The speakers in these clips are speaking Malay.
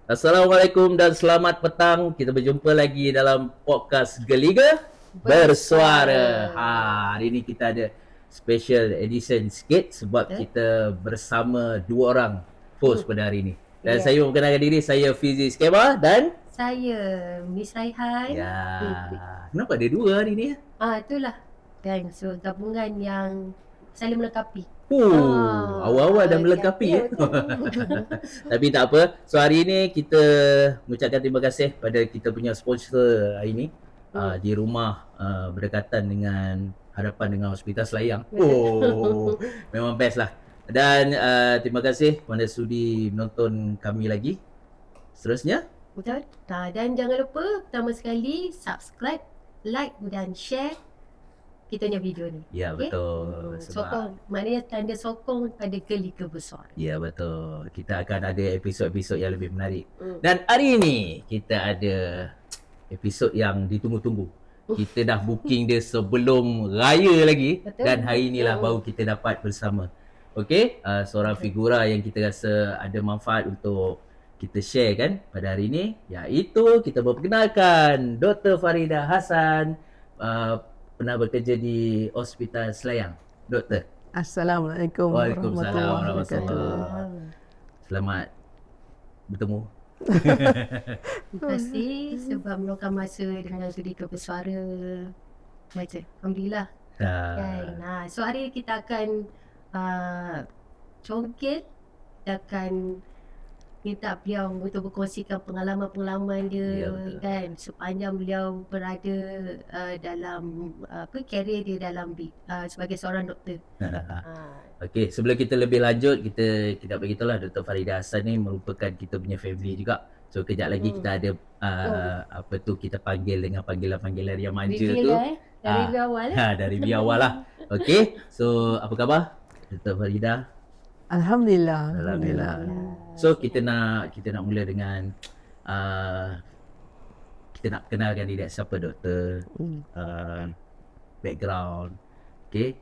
Assalamualaikum dan selamat petang. Kita berjumpa lagi dalam podcast Geliga Bersuara. Hari ini kita ada special edition sikit sebab kita bersama dua orang host pada hari ini. Dan saya memperkenalkan diri, saya Fizi Skema dan saya Miss Raihan. Kenapa ada dua hari ni? Itulah. Dan so gabungan yang saling melengkapi. Awal-awal dah melengkapi ya. Tapi tak apa. So hari ini kita mengucapkan terima kasih pada kita punya sponsor hari ini. Di rumah berdekatan dengan hadapan dengan Hospital Selayang. Memang best lah. Dan terima kasih kerana sudi menonton kami lagi. Seterusnya. Betul. Dan jangan lupa pertama sekali subscribe, like dan share kita punya video ni. Ya, okay? Betul. Sokong, maknanya tanda sokong pada Geliga Bersuara. Ya, betul. Kita akan ada episod-episod yang lebih menarik. Dan hari ini kita ada episod yang ditunggu-tunggu. Kita dah booking dia sebelum raya lagi. Betul. Dan hari inilah baru kita dapat bersama. Okey, seorang figura yang kita rasa ada manfaat untuk kita share kan pada hari ini, iaitu kita memperkenalkan Dr. Farida Hassan, pernah bekerja di Hospital Selayang. Doktor. Assalamualaikum warahmatullahi wabarakatuh. Selamat bertemu. Terima kasih sebab meluangkan masa dengan Geliga Bersuara. Baca. Alhamdulillah. So hari ini kita akan congkel, kita akan minta beliau untuk berkongsikan pengalaman-pengalaman dia, kan, sepanjang beliau berada dalam karier dia dalam sebagai seorang doktor. Okey, sebelum kita lebih lanjut, kita beritahulah Dr. Farida Hassan ni merupakan kita punya family juga. So kejap lagi kita ada kita panggil dengan panggilan-panggilan yang manja tu. Dari awal. Dari awal lah. Okey, so apa khabar Dr. Farida? Alhamdulillah. So kita nak mula dengan kita nak kenalkan diri siapa doktor, background, okey,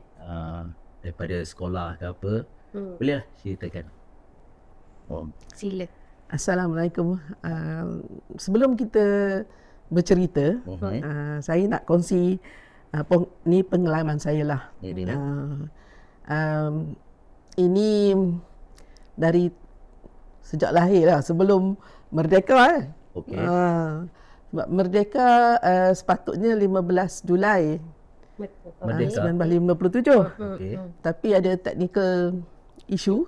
daripada sekolah ke apa, boleh lah ceritakan. Sila. Assalamualaikum. Sebelum kita bercerita, saya nak kongsi ni pengalaman saya lah. Ini dari sejak lahir lah, sebelum merdeka. Sebab merdeka sepatutnya 15 Julai 1957. Tapi ada technical issue,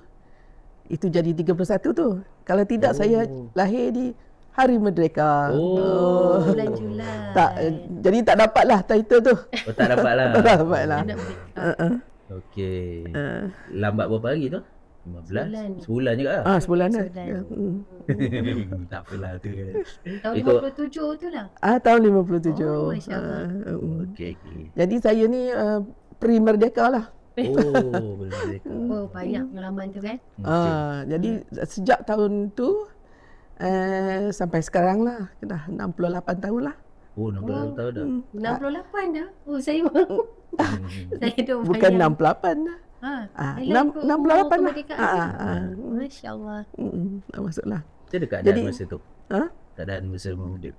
itu jadi 31 tu. Kalau tidak saya lahir di hari merdeka. Bulan Julai. Jadi tak dapat lah title tu. Tak dapat lah. Tak dapat lah. Okey. Lambat berapa hari tu? 15? Sebulan juga lah. Sebulan lah. Tak apalah tu. Tahun 57 tu lah. Tahun 57. Masya-Allah. Okey. Jadi saya ni pre-merdeka lah. Merdeka. Banyak pengalaman tu kan. Jadi sejak tahun tu sampai sekarang lah, dah 68 tahun lah. 68 tahun dah. 68 dah. Saya saya dah bukan 68 dah. 68 lah. Masya-Allah. Masuklah. Macam mana keadaan masa tu? Keadaan masa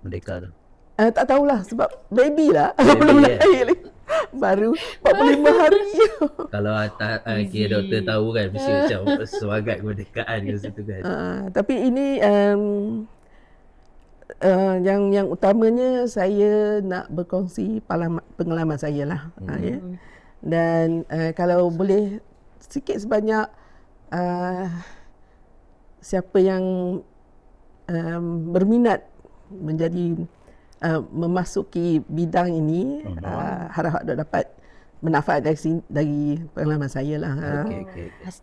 merdeka tu? Tak tahulah sebab baby lah. Belum lahir lagi. Baru 45 hari. Kalau kira doktor tahu kan, mesti macam semangat kemerdekaan ke situ kan. Tapi ini yang utamanya saya nak berkongsi pengalaman saya lah. Dan kalau boleh sikit sebanyak siapa yang berminat menjadi memasuki bidang ini, harap dapat manfaat dari pengalaman saya lah.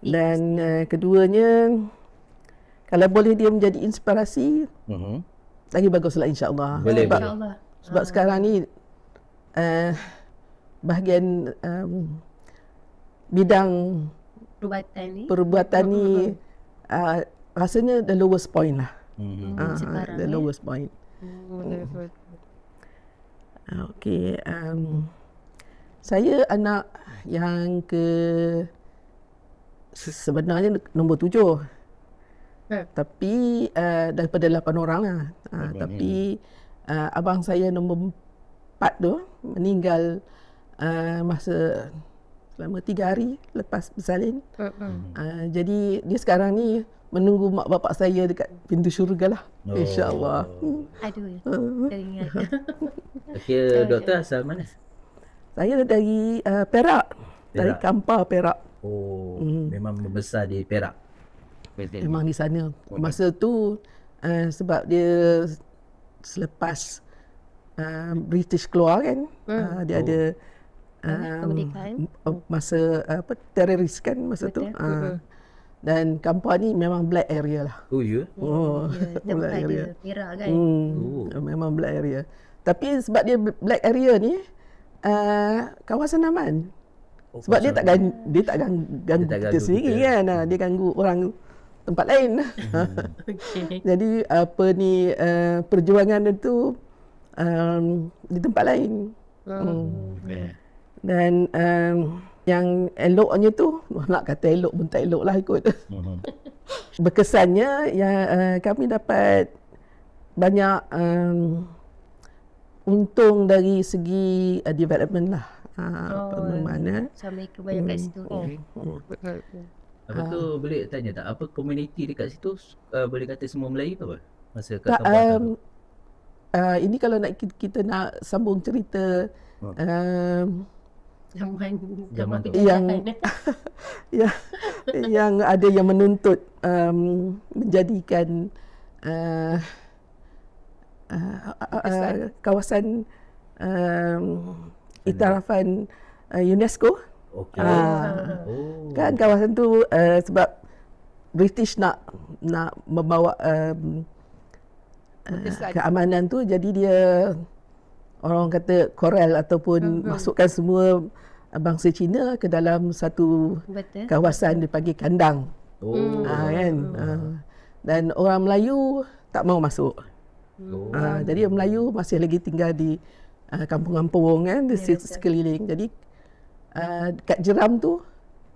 Dan keduanya, kalau boleh dia menjadi inspirasi, lagi baguslah insya-Allah. Sebab sekarang ni bahagian bidang perubatan ni rasanya the lowest point lah. The lowest point. Okey, saya anak yang sebenarnya nombor 7. Tapi daripada 8 orang lah. Tapi abang saya nombor 4 tu meninggal masa selama 3 hari lepas bersalin. Jadi dia sekarang ni menunggu mak bapak saya dekat pintu syurga lah. InsyaAllah. Aduh, teringat. Okay, doktor asal mana? Saya dari Perak. Dari Kampar, Perak. Memang membesar di Perak. Memang di sana. Masa tu sebab dia selepas British keluar kan, dia ada kemerdekaan. masa teroris kan masa tu. Dan Kampar ni memang black area lah. Oh ya? Tempat dia Perak kan. Memang black area. Tapi sebab dia black area ni kawasan aman. Sebab dia tak ganggu kita sendiri kan. Dia ganggu orang tempat lain. Jadi apa ni perjuangan itu di tempat lain. Dan yang eloknya tu, nak kata elok pun tak elok lah ikut. Berkesannya yang kami dapat banyak untung dari segi development lah. Mana Sampai kebanyakan kat situ kan. Apa tu boleh tanya tak? Apa komuniti dekat situ boleh kata semua Melayu ke apa? Masa kat tak, Kampar tu? ini kalau nak kita nak sambung cerita Zaman yang ada yang menuntut menjadikan kawasan iktirafan UNESCO. Kan kawasan tu sebab British nak membawa keamanan tu, jadi dia orang kata korel ataupun masukkan semua bangsa Cina ke dalam satu kawasan dipanggil kandang. Kan? Dan orang Melayu tak mau masuk. Jadi orang Melayu masih lagi tinggal di kampung-kampung kan, di sekeliling. Jadi kat Jeram tu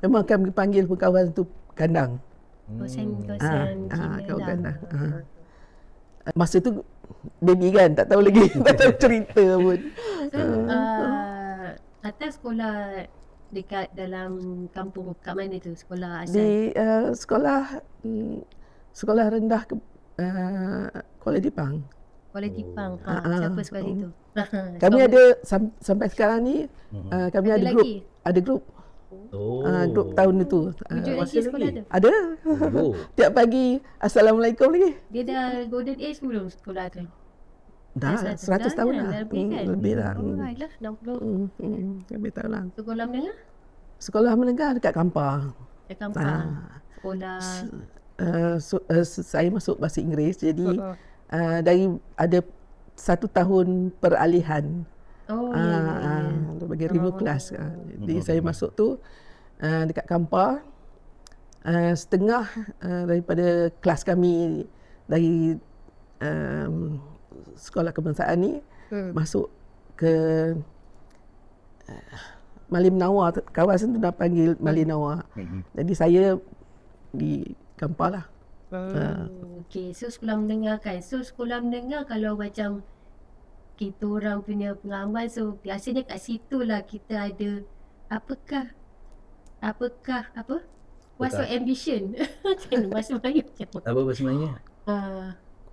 memang kami panggil kawasan tu kandang. Kawasan Cina lah. Masa tu baby kan, tak tahu lagi, tak tahu cerita pun. So, atas sekolah dekat dalam kampung, kat mana tu sekolah asal? Di sekolah rendah Kuala Dipang. Kuala Dipang. Siapa sekolah itu? Kami ada sampai sekarang ni kami ada grup grup tahun itu. Wujud lagi sekolah tu? Ada. Tiap pagi Assalamualaikum lagi. Dia dah golden age belum sekolah tu? Dah 100 tahun dah. Lebih dah. Dah 60. Lebih tahun lah. Sekolah menengah? Sekolah menengah dekat Kampar. Dekat Kampar. Sekolah saya masuk bahasa Inggeris, jadi dari ada 1 tahun peralihan. Bagi remove kelas. Jadi saya masuk tu dekat Kampar. Setengah daripada kelas kami dari sekolah kebangsaan ni masuk ke Mali Menawar. Kawasan tu dah panggil Mali Menawar. Jadi saya di Kampar lah. Okey, so sekolah menengah kan. So sekolah menengah kalau macam kita orang punya pengalaman, so biasanya kat situ lah kita ada apakah what's your ambition? Bahasa Melayu macam Apa bahasa Melayunya?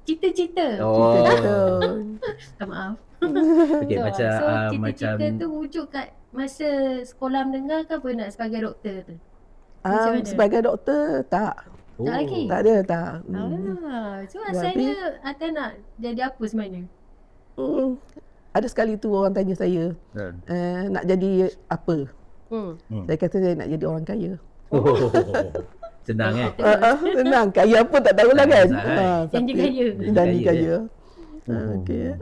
Cita-cita. Maaf. Okay, macam cita-cita tu wujud kat masa sekolah menengah ke apa nak sebagai doktor tu? Sebagai doktor tak. Tak lagi? Tak ada, tak. So asalnya Atta nak jadi apa sebenarnya? Ada sekali tu orang tanya saya, nak jadi apa? Saya kata saya nak jadi orang kaya. Senang Senang, kaya apa tak tahulah kan. Janji kaya. Janji kaya. Okey.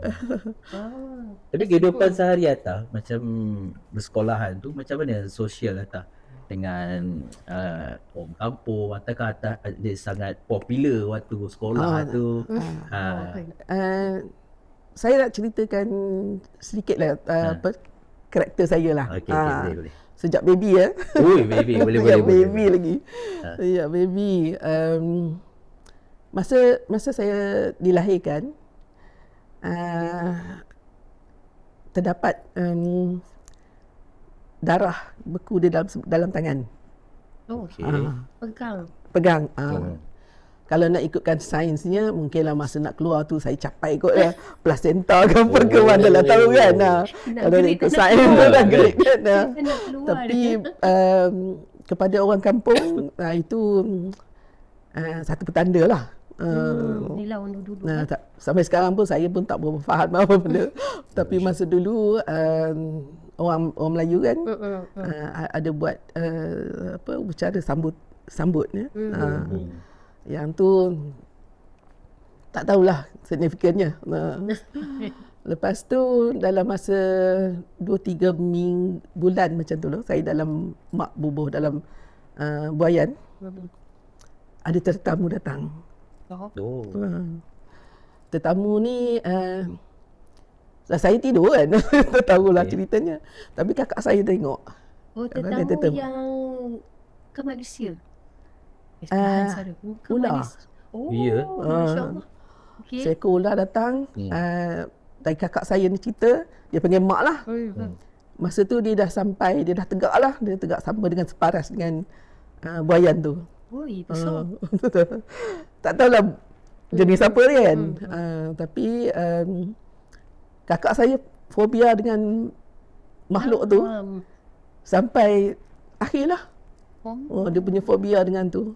Tapi kehidupan sehari Atta macam bersekolahan tu macam mana sosial Atta dengan orang kampung, ataukah Atta dia sangat popular waktu sekolah tu? Saya nak ceritakan sedikit lah karakter saya lah. Okay, boleh. Sejak baby Ui, baby, boleh. Baby lagi. Sejak baby. Masa saya dilahirkan, terdapat darah beku di dalam tangan. Okey. Pegang. Kalau nak ikutkan sainsnya, mungkinlah masa nak keluar tu saya capai ikutlah placenta ke apa ke mana lah tahu kan. Kalau nak ikut sains tu dah gerik kan. Tapi kepada orang kampung itu satu petanda lah. Inilah orang dulu. Sampai sekarang pun saya pun tak berapa faham apa benda. Tapi masa dulu orang Melayu kan ada buat upacara sambut ya. Yang tu tak tahulah signifikannya. Lepas tu dalam masa 2-3 bulan macam tu lah, saya dalam mak bubuh dalam buayan. Ada tetamu datang. Tetamu ni saya tidur kan. Tak tahulah ceritanya. Tapi kakak saya tengok. Tetamu yang ke Malaysia. Ular. Ya. Masya-Allah. Seekor ular datang. Dari kakak saya ni cerita, dia panggil mak lah. Masa tu dia dah sampai, dia dah tegak lah. Dia tegak sama dengan separas dengan buayan tu. Besar. Tak tahulah jenis apa dia kan. Tapi kakak saya fobia dengan makhluk tu sampai akhirlah. Dia punya fobia dengan tu.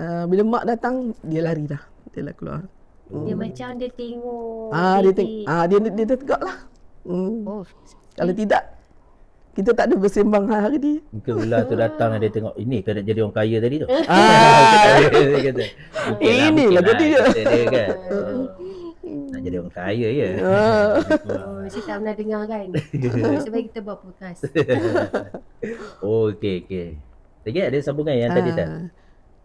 Bila mak datang, dia lari dah. Dia lah keluar. Dia macam dia tengok. Dia tegak lah. Kalau tidak, kita tak ada bersembang hari ni. Mungkin ular tu datang dia tengok ini kan nak jadi orang kaya tadi tu. Inilah jadi dia. Dia kan. Nak jadi orang kaya ya. Saya tak pernah dengar kan. Sebab kita buat podcast. Okey. Lagi ada sambungan yang tadi tak?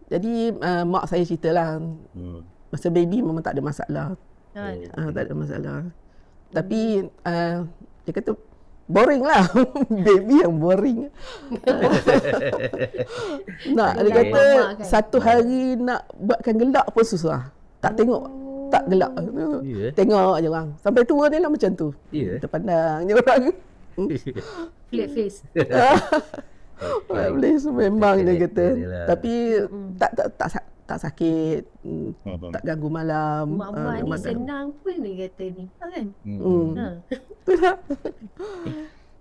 Jadi mak saya ceritalah. Masa baby memang tak ada masalah. Tak ada masalah. Tapi dia kata boring lah. Baby yang boring. Dia kata satu hari nak buatkan gelak pun susah. Tak tengok, tak gelak. Tengok je orang. Sampai tua ni lah macam tu. Terpandang je orang. Flat face. Boleh memang dia kata. Tapi tak sakit, tak ganggu malam. Mak-mak ni senang pun dia kata ni kan.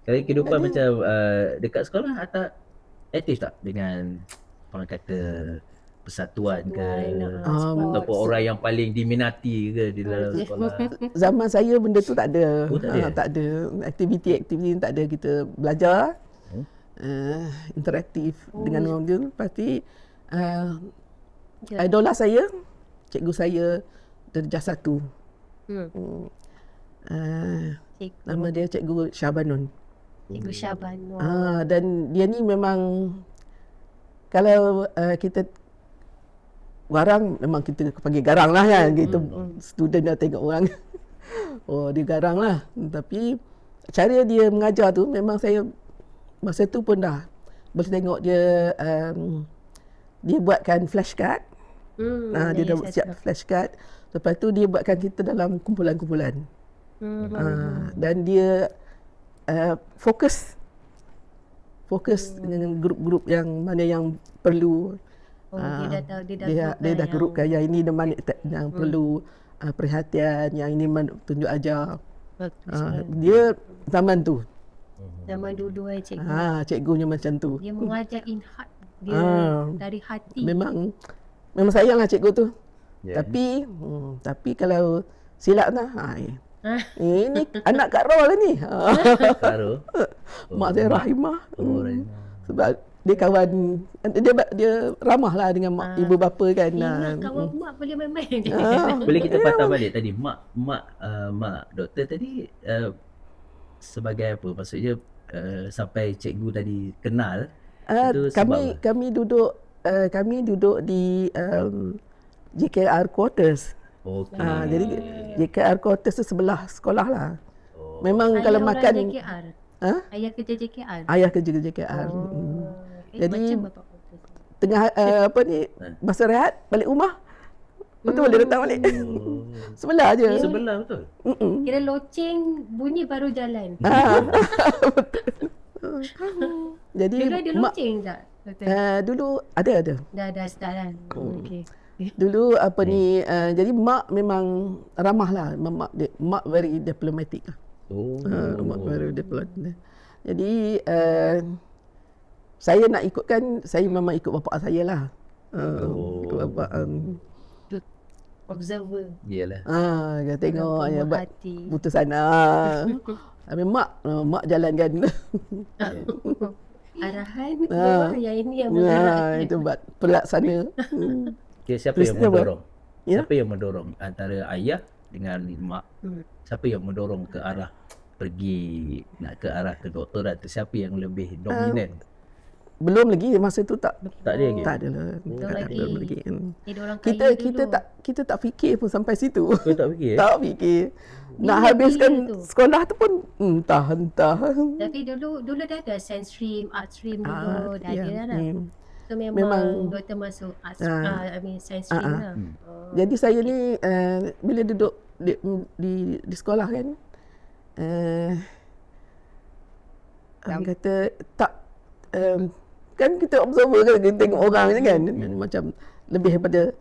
Kalau kehidupan macam dekat sekolah atau aktif tak dengan orang kata persatuan ke ataupun orang yang paling diminati ke di dalam sekolah? Zaman saya benda tu tak ada. Tak ada aktiviti tak ada. Kita belajar interaktif dengan orang tu. Pasti idola saya, cikgu saya darjah 1. Nama dia Cikgu Syabanun. Cikgu Syabanun. Dan dia ni memang kalau kita garang, memang kita panggil garang lah kan. Kita student dah tengok orang. Dia garang lah. Tapi cara dia mengajar tu memang saya masa tu pun dah boleh tengok dia. Dia buatkan flashcard. Dia dah siap flashcard. Lepas tu dia buatkan kita dalam kumpulan-kumpulan. Dan dia fokus dengan grup-grup yang mana yang perlu. Dia dah grupkan yang ini yang perlu perhatian, yang ini tunjuk ajar. Dia zaman tu. Zaman dulu cikgu. Cikgunya macam tu. Dia mengajar in heart. Dia dari hati. Memang sayanglah cikgu tu. Tapi kalau silap dah, ini anak Kak Ro lah ni. Kak Ro? Mak saya Rahimah. Sebab dia kawan, dia ramah lah dengan mak ibu bapa kan. Kawan mak boleh main-main. Boleh kita patah balik tadi. Mak doktor tadi sebagai apa? Maksudnya sampai cikgu tadi kenal. Kami duduk di JKR Quarters. Jadi JKR Quarters tu sebelah sekolah lah. Memang ayah kalau makan JKR. Ayah kerja JKR. Ayah kerja JKR. Jadi tengah masa rehat balik rumah, Betul boleh datang balik. Sebelah je. Sebelah betul. Kira loceng bunyi baru jalan. Jadi dulu ada loceng tak? Dulu ada. Dah start kan. Okey. Dulu jadi mak memang ramah lah. Mak very diplomatic lah. Mak very diplomatic. Jadi saya nak ikutkan, saya memang ikut bapa saya lah. Ikut bapa. Observer. Iyalah. Kita tengok dia buat putus sana. Habis mak jalankan. Arahan yang ini yang itu buat pelaksana. Siapa yang mendorong? Siapa yang mendorong antara ayah dengan mak? Siapa yang mendorong ke arah pergi nak ke arah kedoktoran tu? Siapa yang lebih dominan? Belum lagi masa tu tak ada lagi. Tak ada lah. Belum lagi. Kita tak fikir pun sampai situ. Kau tak fikir? Tak fikir. Nak habiskan sekolah tu pun entah. Tapi dulu dah ada science stream, art stream dulu dah ada lah. So memang doktor masuk science stream lah. Jadi saya ni bila duduk di sekolah kan, kata tak, kan kita observer kan, kita tengok orang je kan, macam lebih daripada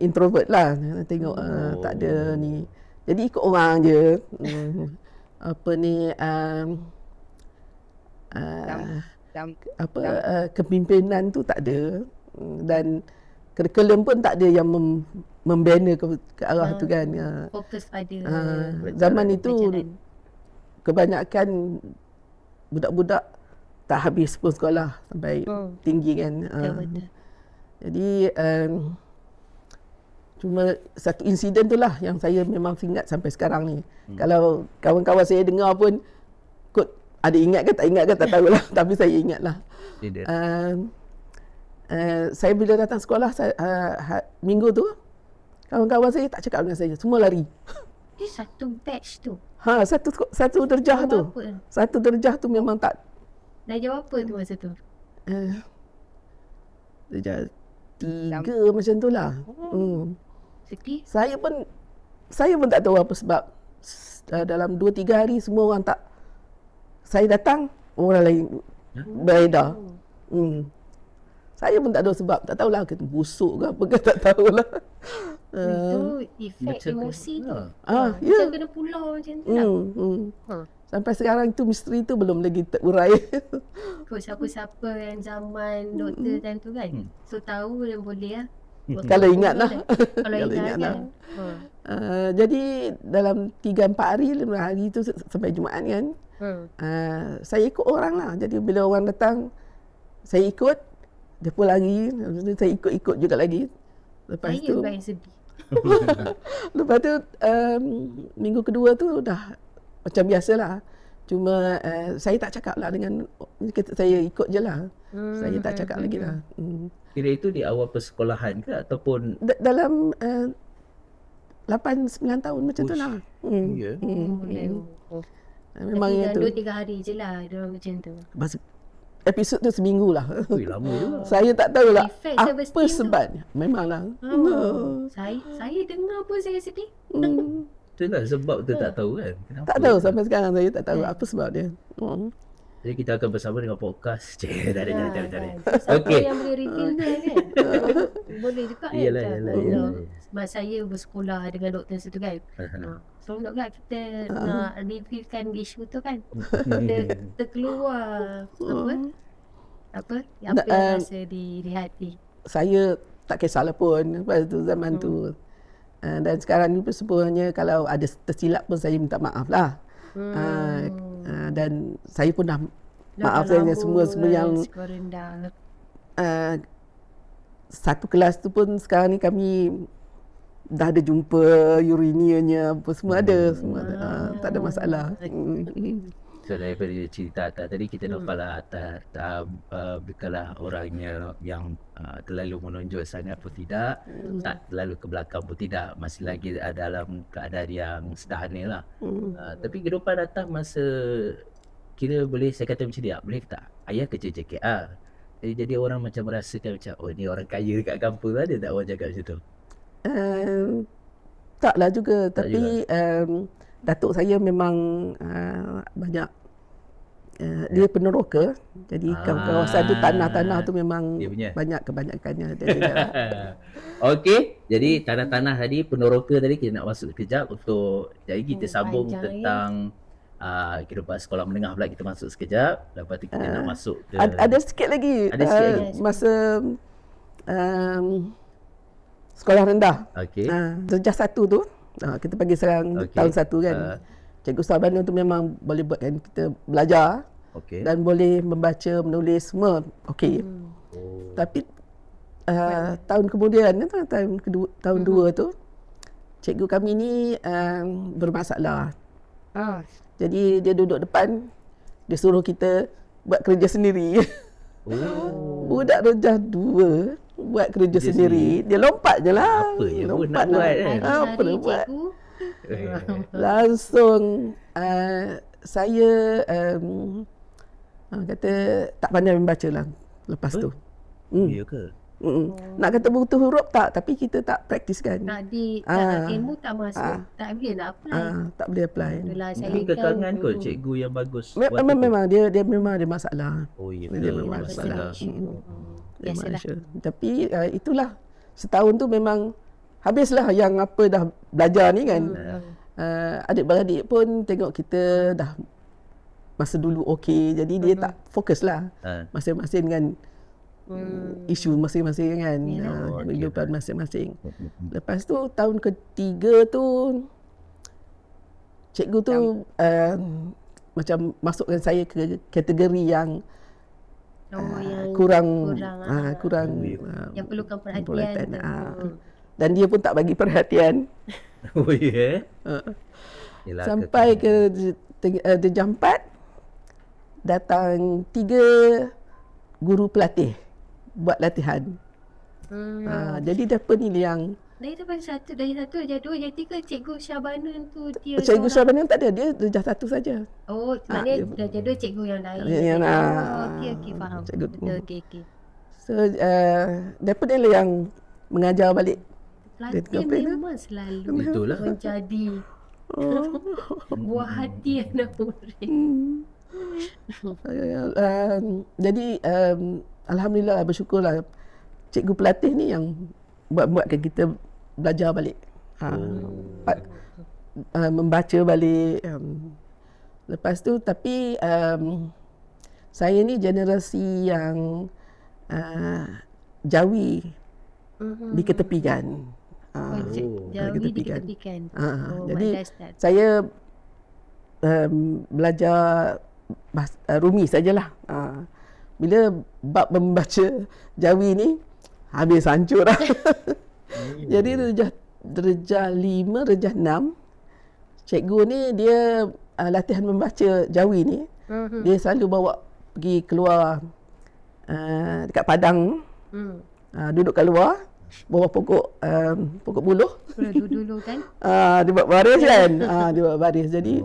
introvert lah, tengok tak ada ni, jadi ikut orang je. Kepimpinan tu tak ada, dan kurikulum pun tak ada yang membina ke arah tu kan. Fokus pada zaman itu kebanyakan budak-budak tak habis pun sekolah sampai tinggi kan. Jadi cuma satu insiden tu lah yang saya memang ingat sampai sekarang ni. Kalau kawan-kawan saya dengar pun kot ada ingat ke tak ingat ke tak tahulah. Tapi saya ingat lah. Saya bila datang sekolah minggu tu, kawan-kawan saya tak cakap dengan saya, semua lari. Ini satu batch tu. Satu derjah tu. Satu derjah tu memang tak. Dah jawab apa tu masa tu? Derjah 3 macam tu lah. Sedih? Saya pun tak tahu apa sebab. Dalam 2-3 hari semua orang tak. Saya datang, orang lain beredar. Saya pun tak tahu sebab. Tak tahulah kita busuk ke apa ke, tak tahulah. Itu efek emosi tu. Ya. Kena pulau macam tu lah. Sampai sekarang itu misteri tu belum lagi terurai. Siapa-siapa yang zaman doktor time tu kan. So tahu dan boleh lah. Kalau ingat lah. Kalau ingat kan. Jadi dalam 3-4 hari, 5 hari tu sampai Jumaat kan. Saya ikut orang lah. Jadi bila orang datang, saya ikut. Dia pun lari. Saya ikut-ikut juga lagi. Lepas saya tu yang sedih. Lepas tu minggu kedua tu dah macam biasalah. Cuma saya tak cakap lah dengan, saya ikut je lah. Saya tak cakap lagi lah. Kira itu di awal persekolahan ke ataupun dalam 8-9 tahun macam tu lah. Memang tapi itu 2-3 hari je lah dia macam tu. Episod tu seminggu lah. lama juga. Saya tak tahulah Efek apa sebabnya. Memanglah. Saya dengar pun saya sedih. Itulah sebab tu tak tahu kan. Kenapa? Tak tahu sampai sekarang saya tak tahu apa sebab dia. Jadi kita akan bersama dengan podcast. Tak ada. Siapa yang boleh reveal kan? Boleh juga kan? Iyalah. Sebab saya bersekolah dengan doktor situ kan. So doktor kita nak revealkan isu tu kan. Terkeluar apa yang rasa di hati. Saya tak kisahlah pun pada tu zaman tu. Dan sekarang ni pun sebenarnya kalau ada tersilap pun saya minta maaf lah. Dan saya pun dah maaf saya semua yang satu kelas tu pun sekarang ni kami dah ada jumpa urinianya apa semua ada semua tak ada masalah. So daripada cerita atas tadi kita nampaklah atas bukanlah orangnya yang terlalu menonjol sangat pun tidak, tak terlalu ke belakang pun tidak, masih lagi dalam keadaan yang sederhana lah. Tapi kehidupan datang masa kira boleh saya kata macam dia, boleh tak ayah kerja JKR, jadi orang macam merasakan macam oh ni orang kaya dekat kampung, ada tak orang cakap macam tu? Taklah juga, tapi datuk saya memang banyak dia peneroka. Jadi kawasan tu tanah-tanah tu memang banyak kebanyakannya. Okey, jadi tanah-tanah tadi, peneroka tadi kita nak masuk sekejap untuk jadi kita sambung tentang kehidupan sekolah menengah pula kita masuk sekejap. Lepas tu kita nak masuk ke ada sikit lagi. Masa sekolah rendah. Okey. Darjah 1 tu kita bagi serang tahun 1 kan. Cikgu Sabana tu memang boleh buatkan kita belajar. Dan boleh membaca, menulis semua okey. Tapi tahun kemudian tahun 2 tu cikgu kami ni bermasalah. Jadi dia duduk depan, dia suruh kita buat kerja sendiri. Budak darjah 2 buat kerja sendiri. Dia lompat je lah. Apa je pun nak buat kan? Apa nak buat? Langsung saya kata tak pandai membaca lah lepas tu. Ya ke? Nak kata betul huruf tak, tapi kita tak praktiskan. Ilmu tak masuk, tak boleh nak apply. Tak boleh apply. Mungkin kekangan kot cikgu yang bagus. Memang dia memang ada masalah. Ya, dia memang ada masalah. Tapi itulah, setahun tu memang habislah yang apa dah belajar ni kan. Adik-beradik pun tengok kita dah masa dulu okey, jadi dia tak fokus lah masing-masing dengan isu masing-masing kan, kehidupan masing-masing. Lepas tu tahun ketiga tu cikgu tu macam masukkan saya ke kategori yang kurang yang perlukan perhatian. Dan dia pun tak bagi perhatian. Sampai ke darjah 4 datang 3 guru pelatih buat latihan. Jadi siapa ni yang dari satu, darjah 2, darjah 3 Cikgu Syabana tu dia. Cikgu Syabana tak ada, dia darjah 1 saja. Maknanya darjah 2 cikgu yang lain. Okey, faham. Betul, okey. So siapa dia yang mengajar balik. Pelatih memang selalu menjadi buah hati anak murid. Jadi alhamdulillah, bersyukurlah cikgu pelatih ni yang buatkan kita belajar balik, membaca balik. Lepas tu tapi saya ni generasi yang Jawi diketepikan. Jawi diketepikan. Jadi saya belajar Rumi sajalah. Bila bab membaca Jawi ni habis hancur lah. Jadi darjah 5, darjah 6 cikgu ni dia latihan membaca Jawi ni, dia selalu bawa pergi keluar dekat padang, duduk kat luar bawah pokok buluh. Dulu kan. Dia buat baris kan. Dia buat baris. Jadi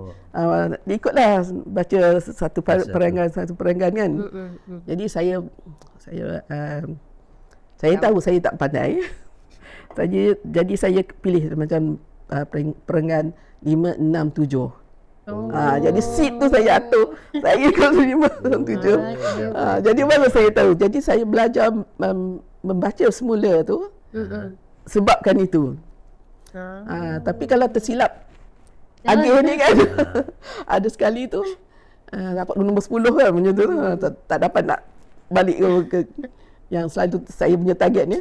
dia ikutlah baca satu perenggan kan. Jadi saya tahu saya tak pandai. Jadi saya pilih macam perenggan 5, 6, 7. Jadi seat tu saya atur. Saya ikut 5, 6, 7. Jadi baru saya tahu. Jadi saya belajar membaca semula tu sebabkan itu. Tapi kalau tersilap agih ni kan, ada sekali tu dapat nombor 10 kan macam tu, tak dapat nak balik ke yang selalu saya punya target ni.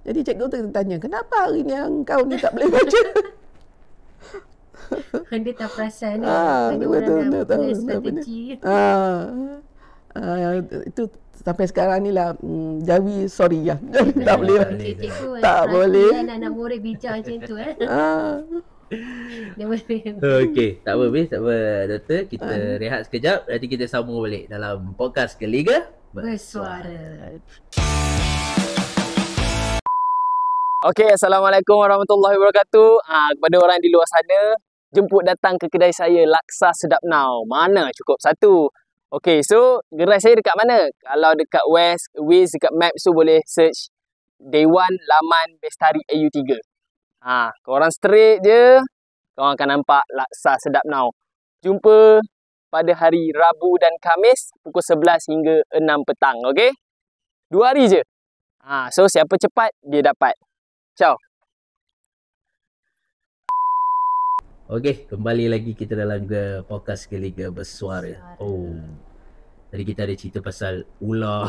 Jadi cikgu tu tanya, kenapa hari ni engkau ni tak boleh baca? Dia tak perasan ni. Dia tahu strategi. Itu sampai sekarang ni lah Jawi sorry lah. Tak boleh. Tak boleh. Anak murid bijak macam tu Dia boleh. Okey, tak apa doktor. Kita rehat sekejap, nanti kita sambung balik dalam podcast Liga Bersuara. Okey, Assalamualaikum warahmatullahi wabarakatuh. Kepada orang di luar sana, jemput datang ke kedai saya Laksa Sedap Now. Mana cukup satu. Okey, so gerai saya dekat mana? Kalau dekat West, Wiz dekat Maps tu boleh search Dewan Laman Bestari AU3. Korang straight je, korang akan nampak Laksa Sedap Now. Jumpa pada hari Rabu dan Khamis pukul 11 hingga 6 petang, okey? 2 hari je. So siapa cepat dia dapat. Ciao. Okey, kembali lagi kita dalam podcast Geliga Bersuara. Tadi kita ada cerita pasal ular.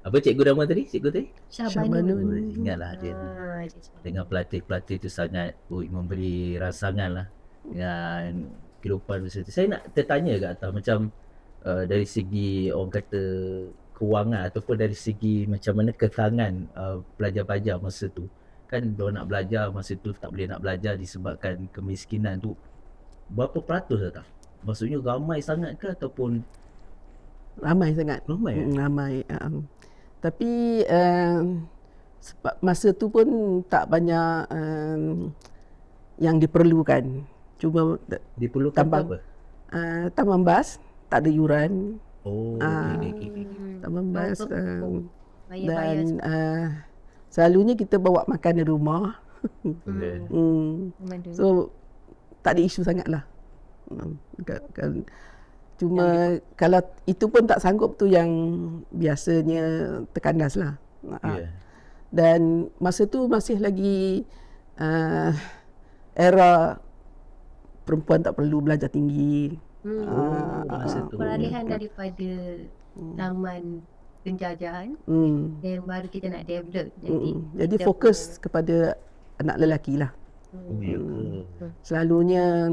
Apa cikgu nama tadi? Cikgu tadi? Syahbanun. Ingatlah dia. Dengan pelatih-pelatih tu sangat memberi rangsangan lah dengan kehidupan beserta. Saya nak tertanya kat atas macam dari segi orang kata kewangan ataupun dari segi macam mana kekangan pelajar-pelajar masa tu. Kan dia nak belajar masa tu tak boleh nak belajar disebabkan kemiskinan tu. Berapa peratus tak? Maksudnya ramai sangat ke ataupun ramai sangat? Ramai. Tapi sebab masa tu pun tak banyak yang diperlukan. Cuma diperlukan tambang, apa? Tambang bas tak ada yuran. Okay. Tambang bas dan selalunya kita bawa makan dari rumah. So tak ada isu sangat lah. Cuma kalau itu pun tak sanggup tu yang biasanya terkandas lah. Dan masa tu masih lagi era perempuan tak perlu belajar tinggi. Masa tu peralihan daripada zaman penjajahan dan baru kita nak develop. Jadi fokus kepada anak lelaki lah. Selalunya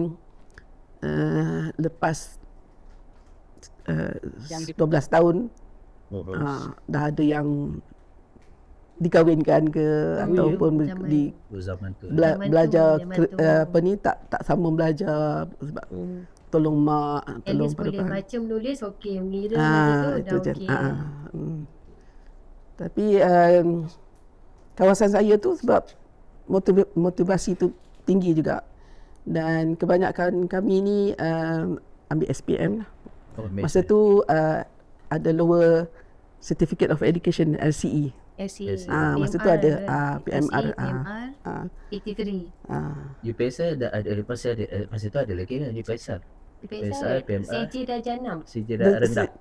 lepas 12 tahun dah ada yang dikahwinkan ke ataupun di zaman tu belajar apa ni tak sambung belajar sebab tolong mak, tolong boleh baca menulis okey, mengira masa tu dah okey. Tapi kawasan saya tu sebab motivasi tu tinggi juga dan kebanyakan kami ni ambil SPM lah. Masa tu ada Lower Certificate of Education LCE. Masa tu ada PMR 83. UPSR ada lepas ada masa tu ada lagi kan UPSR. PMR CJ darjah 6. CJ darjah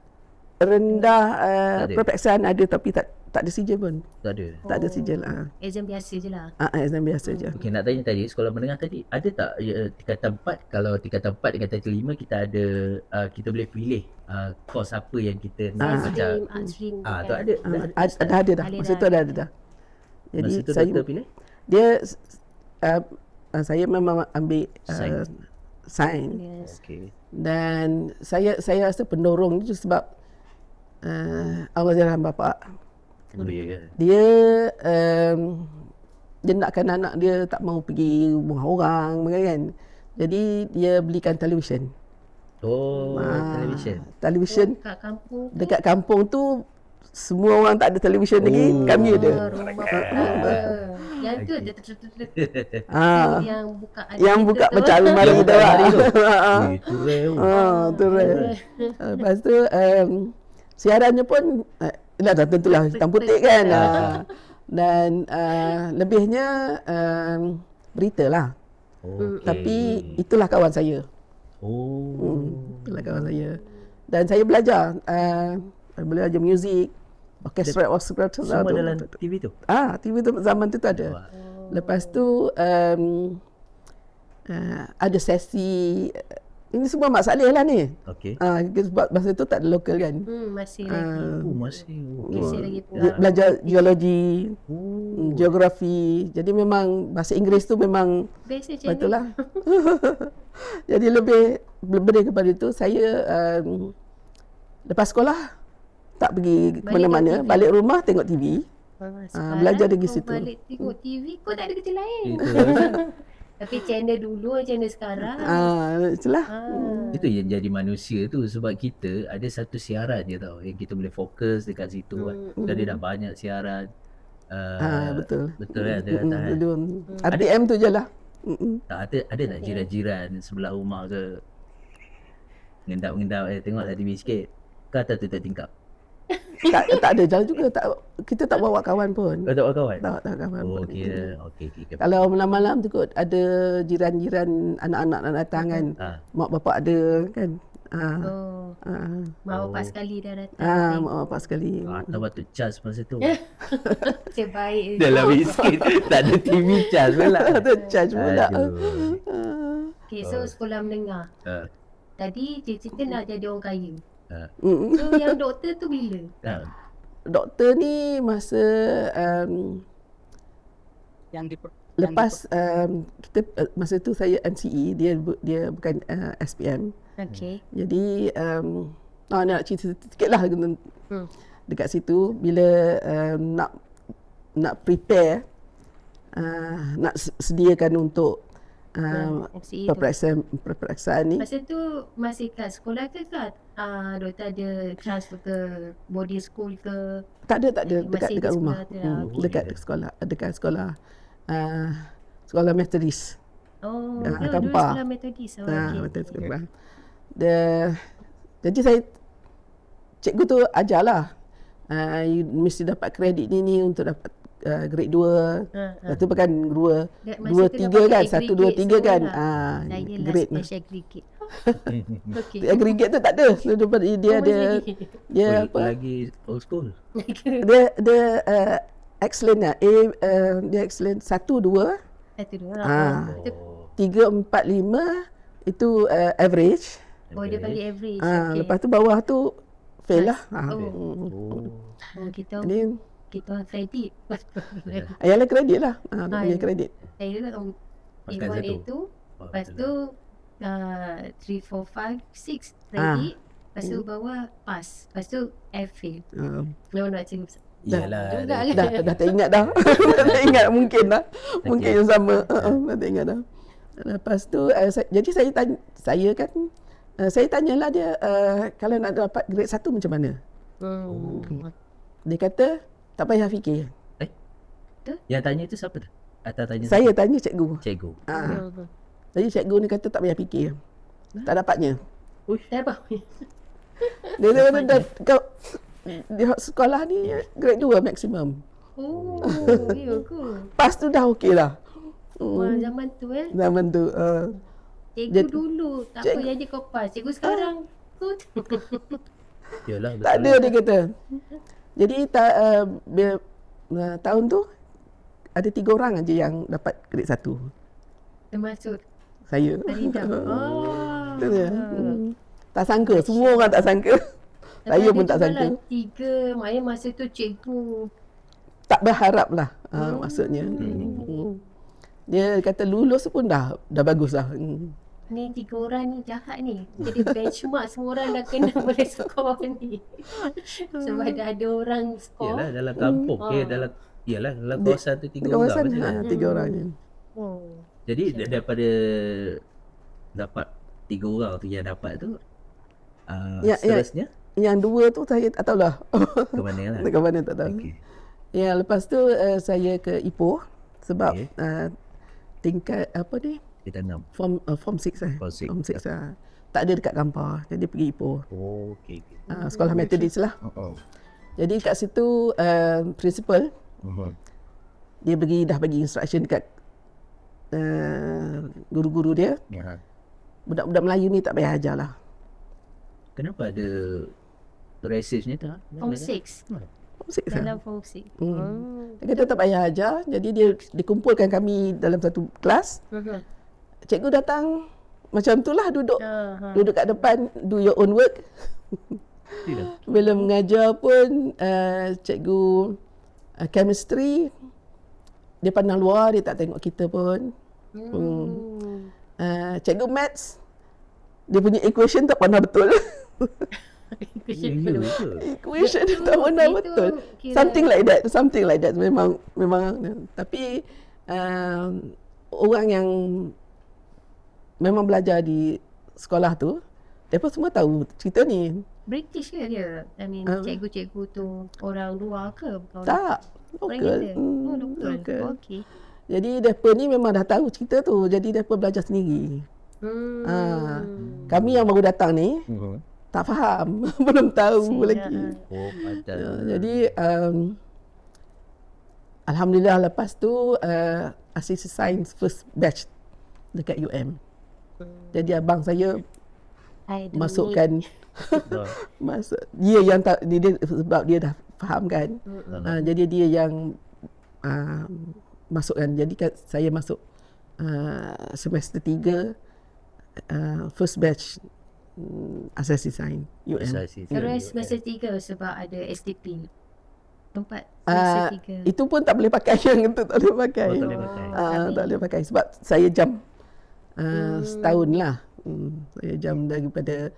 rendah perpeksan ada tapi tak ada sijil pun. Tak ada. Tak ada sijil. Exam biasa je lah. Exam biasa je. Okey, nak tanya tadi sekolah menengah tadi ada tak tingkatan 4? Kalau tingkatan 4 dengan tingkatan 5 kita ada kita boleh pilih kos apa yang kita nak baca. Tu ada dah. Masa tu ada dah. Jadi masa tu saya pilih. Dia saya memang ambil sains. Yes. Okey. Dan saya rasa pendorong itu sebab Allahyarham bapa. Dia nakkan anak dia tak mau pergi rumah orang kan. Jadi dia belikan televisyen. Televisyen kat kampung. Dekat kampung tu semua orang tak ada televisyen lagi, kami ada. Yang tu yang buka macam almari tu. Itu rare. Lepas tu siarannya pun dah tentulah hitam putih kan. Dan lebihnya berita lah. Tapi itulah kawan saya. Itulah kawan saya. Dan saya belajar muzik, orkestra semua dalam TV tu. TV tu zaman tu ada. Lepas tu ada sesi ini semua Mak Saleh lah ni. Okey. Sebab masa tu tak ada lokal kan. Masih lagi. Masih lagi belajar geologi, geografi. Jadi memang bahasa Inggeris tu memang betul lah. Jadi lebih kepada itu saya lepas sekolah tak pergi ke mana-mana, balik rumah tengok TV. Belajar dari situ. Balik tengok TV, kau tak ada kerja lain. Tapi channel dulu, channel sekarang. Itulah. Itu yang jadi manusia tu sebab kita ada satu siaran je tau yang kita boleh fokus dekat situ kan. Dan dia dah banyak siaran. Betul. Betul kan? RTM tu je lah. Ada tak jiran-jiran sebelah rumah ke ngendap-ngendap tengoklah TV sikit. Kata tu tak tingkap. tak ada jalan juga. Kita tak bawa kawan pun. Tak bawa kawan? Tak kawan pun. Okey. Kalau malam-malam tu kot ada jiran-jiran anak-anak nak datang kan. Mak bapak ada kan. Mak bapak sekali dah datang. Mak bapak sekali. Tak patut charge masa tu. Sebaik. Dalam miskin. Tak ada TV charge pula. Tak ada charge pula. Okay, so sekolah menengah. Tadi cita-cita nak jadi orang kaya. So yang doktor tu bila? Doktor ni masa lepas kita masa tu saya MCE, dia bukan SPM. Okey. Jadi nak cerita sikitlah dekat situ bila nak prepare nak sediakan untuk peperiksaan ni. Masa tu masih kat sekolah ke kat doktor ada transfer ke boarding school ke? Tak ada dekat rumah. Dekat sekolah sekolah Methodist. Dulu sekolah Methodist. Methodist. Jadi saya cikgu tu ajarlah. You mesti dapat kredit ni untuk dapat grade 2. Lepas tu bukan 2, 3 kan. 1, 2, 3 kan. Grade lah. Aggregate. Aggregate tu tak ada. Dia ada apa? Lagi old school. Dia excellent lah. Dia excellent 1, 2. 3, 4, 5 itu average. Dia bagi average. Lepas tu bawah tu fail lah. Kita kredit. Ayalah kredit lah. Punya kredit. Saya dulu A1, A2. Lepas tu 3, 4, 5, 6 kredit. Lepas tu bawah pass. Lepas tu F fail. Memang nak cikgu. Iyalah. Dah tak ingat dah. Dah tak ingat mungkin dah. Mungkin yang sama. Dah tak ingat dah. Lepas tu jadi saya tanyalah dia kalau nak dapat grade 1 macam mana. Dia kata tak payah fikir. Yang tanya tu siapa tu? Atau tanya saya tanya cikgu. Jadi cikgu ni kata tak payah fikir. Tak dapatnya. Tak apa. Dia kata di sekolah ni grade 2 maksimum. Ya ke? Pas tu dah okey lah. Zaman tu Zaman tu. Cikgu dulu tak apa jadi kau pas. Cikgu sekarang Yalah, tak ada dia kata. Jadi tahun tu ada 3 orang aja yang dapat grade 1. Termasuk saya. Farida. Tak sangka, semua orang tak sangka. Saya pun tak sangka. 3, maknanya masa tu cikgu tak berharap lah maksudnya. Dia kata lulus pun dah bagus lah. Ni 3 orang ni jahat ni. Jadi benchmark semua orang dah kena boleh skor ni. Sebab dah ada orang skor. Yalah dalam kampung dalam kawasan tu 3 orang. Kawasan 3 orang ni. Jadi daripada dapat 3 orang tu yang dapat tu seterusnya yang 2 tu saya tak tahulah. Ke mana lah. Ke mana tak tahu. Okay. Ya, lepas tu saya ke Ipoh sebab tingkat apa ni? Kita 6. Form 6 Form 6 lah. Tak ada dekat Kampar. Jadi pergi Ipoh. Okey. Sekolah Methodist lah. Jadi kat situ principal dia dah bagi instruction dekat guru-guru dia. Budak-budak Melayu ni tak payah ajar lah. Kenapa ada rasisnya tu? Form 6. Dalam form 6. Dia kata tak payah ajar. Jadi dia dikumpulkan kami dalam satu kelas. Cikgu datang macam tu lah duduk kat depan, do your own work. Bila mengajar pun cikgu chemistry dia pandang luar, dia tak tengok kita pun. Cikgu maths dia punya equation tak pandang betul. Equation dia tak pandang betul. Something like that. Memang tapi orang yang memang belajar di sekolah tu, mereka semua tahu cerita ni. British ke dia? I mean, cikgu-cikgu tu orang luar ke? Tak, lokal. Lokal. Okey. Jadi mereka ni memang dah tahu cerita tu. Jadi mereka belajar sendiri. Kami yang baru datang ni, tak faham. Belum tahu lagi. Oh, Jadi alhamdulillah lepas tu assistant science first batch dekat UM. Jadi abang saya masukkan dia yang tak dia sebab dia dah faham kan. Jadi dia yang masukkan. Jadi saya masuk semester 3 first batch asasi sains UM. Terus semester 3 sebab ada STP. Tempat semester 3. Itu pun tak boleh pakai yang itu tak boleh pakai. Tak boleh pakai sebab saya jam setahun lah. Saya jam daripada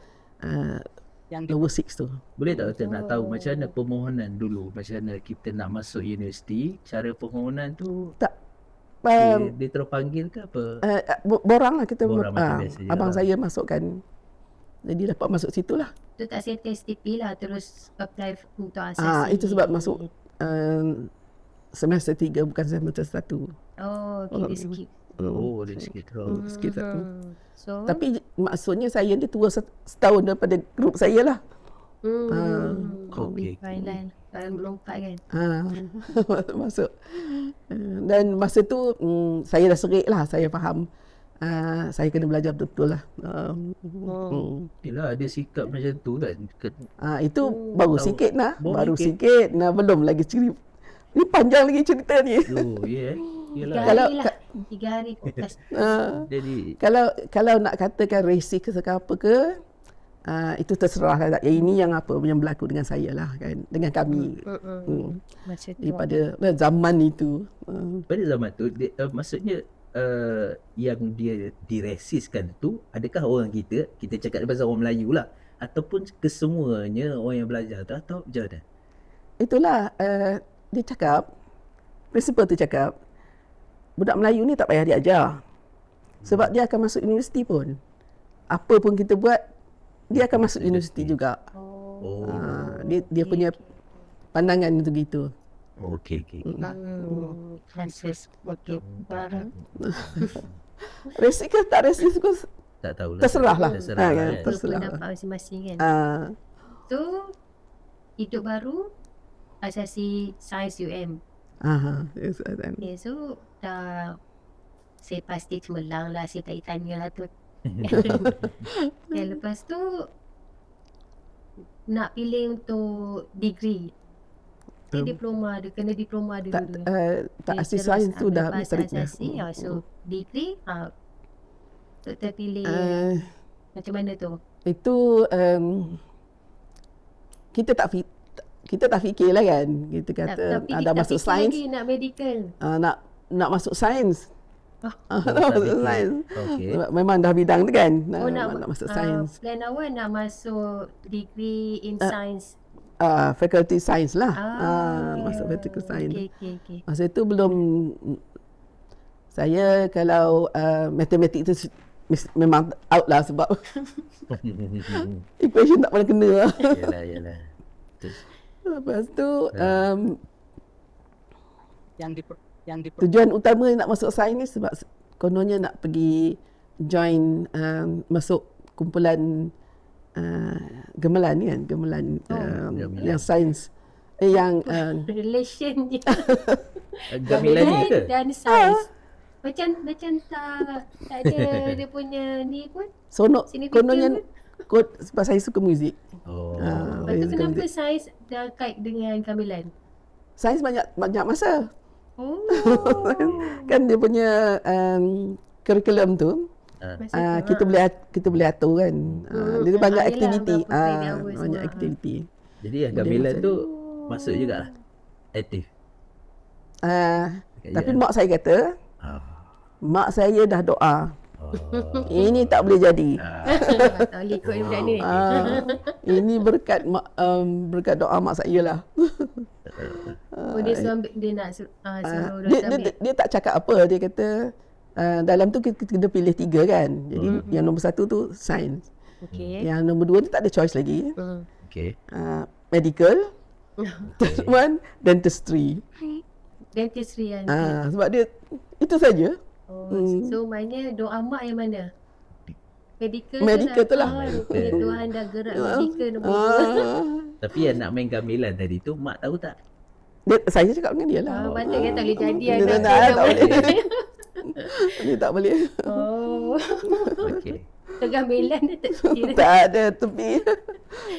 yang lower 6 tu. Boleh tak Ustaz nak tahu macam mana permohonan dulu? Macam mana kita nak masuk universiti? Cara permohonan tu tak dia terpanggil ke apa? Borang lah kita. Borang macam biasa je abang lah. saya masukkan. Jadi dapat masuk situ lah. Tu tak settle STP lah, terus apply untuk asasi. Itu sebab masuk semester 3 bukan semester 1. Oh, okay, dia skip. Oh, dia sikit. Sikit satu. So, Tapi maksudnya saya dia tua setahun daripada grup saya lah. Okey. Thailand. Thailand melompat kan. Masuk. Dan masa tu saya dah serik lah. Saya faham. Saya kena belajar betul-betul lah. Yelah, ada sikap macam tu kan. Itu baru sikit lah. Baru sikit. Belum lagi cerita. Ni panjang lagi cerita ni. Oh, ya. Yelah. 3 hari lah. 3 hari podcast. Jadi Kalau nak katakan resik ke apa ke, itu terserah lah. Ini yang apa yang berlaku dengan saya lah kan, dengan kami. Daripada zaman itu. pada zaman tu maksudnya yang dia diresiskan tu, adakah orang kita cakap bahasa orang Melayu lah, ataupun kesemuanya orang yang belajar tu, atau macam mana? Itulah dia cakap, prinsipal tu cakap, budak Melayu ni tak payah diajar. Sebab dia akan masuk universiti pun. Apa pun kita buat, dia akan masuk universiti juga. Dia punya pandangan itu gitu. Okey. Francis okey. Resik ke tak resik ke Tak tahulah. terserah lah. Terserah. Terserah. Pendapat masing-masing kan. So, hidup baru asasi sains UM. Okay, so dah saya pasti cemerlang lah, saya tak tanya lah tu. Lepas tu nak pilih untuk degree. Diploma, dia kena diploma dulu. Tak asasi sains tu dah meterik dah. So degree terpilih macam mana tu? Itu kita tak fikir lah kan. Kita kata ada masuk sains. Lagi nak medical. Nak masuk sains. Nak masuk sains. Okey. Memang dah bidang tu kan. Nak masuk sains. Plan awal nak masuk degree in science. Faculty science lah. Masuk faculty science. Okay. Masa tu belum. Saya kalau matematik tu memang out lah sebab equation tak pernah kena. Yalah. Lepas tu tujuan utama nak masuk sains ni sebab kononnya nak pergi join masuk kumpulan gemelan ni kan, gemelan yang sains yang relation je. Gamelan ni ke? Dan sains. Macam tak ada dia punya ni pun. Kononnya sebab saya suka muzik. Lepas tu kenapa sains dah kait dengan gamelan? Sains banyak masa. Kan dia punya kurikulum tu kita boleh atur kan. Dia banyak aktiviti. Banyak aktiviti. Jadi yang gamelan tu masuk jugalah aktif. Tapi mak saya kata mak saya dah doa. Ini tak boleh jadi. Tak boleh ikut budak ni. Ini berkat doa mak saya lah. Dia nak suruh dia tak cakap apa. Dia kata dalam tu kita kena pilih 3 kan. Jadi yang nombor 1 tu sains. Yang nombor 2 tu tak ada choice lagi. Medical, third one dentistry. Dentistry kan. Sebab dia itu saja. So maknanya doa mak yang mana? medical tu lah. Rupanya Tuhan dah gerak medical nombor 2. Tapi yang nak main gamelan tadi tu, mak tahu tak? Saya cakap dengan dia lah. Patut kan tak boleh jadi Dia anak tak boleh. Dia tak boleh. Oh. Okey. So gamelan dia tak kira. Tak ada tepi.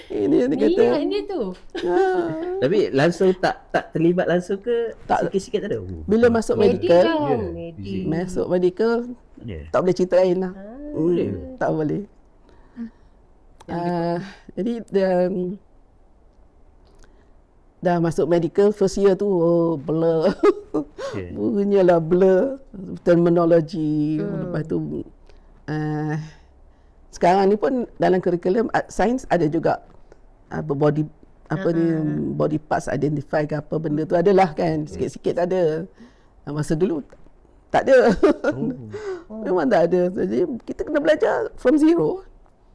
Ini yang dia kata. Ni tu. Tapi langsung tak terlibat langsung ke? Tak. Sikit-sikit tak ada? Bila masuk medical, Medik. masuk medical, Yeah. tak boleh cerita lain lah. Boleh? Tak boleh. Jadi dah masuk medical first year tu blur. Okay. Punyalah blur terminologi. Lepas tu sekarang ni pun dalam kurikulum sains ada juga body body parts identify ke apa benda tu adalah kan, sikit-sikit ada. Masa dulu tak ada. Memang tak ada. Jadi kita kena belajar from zero.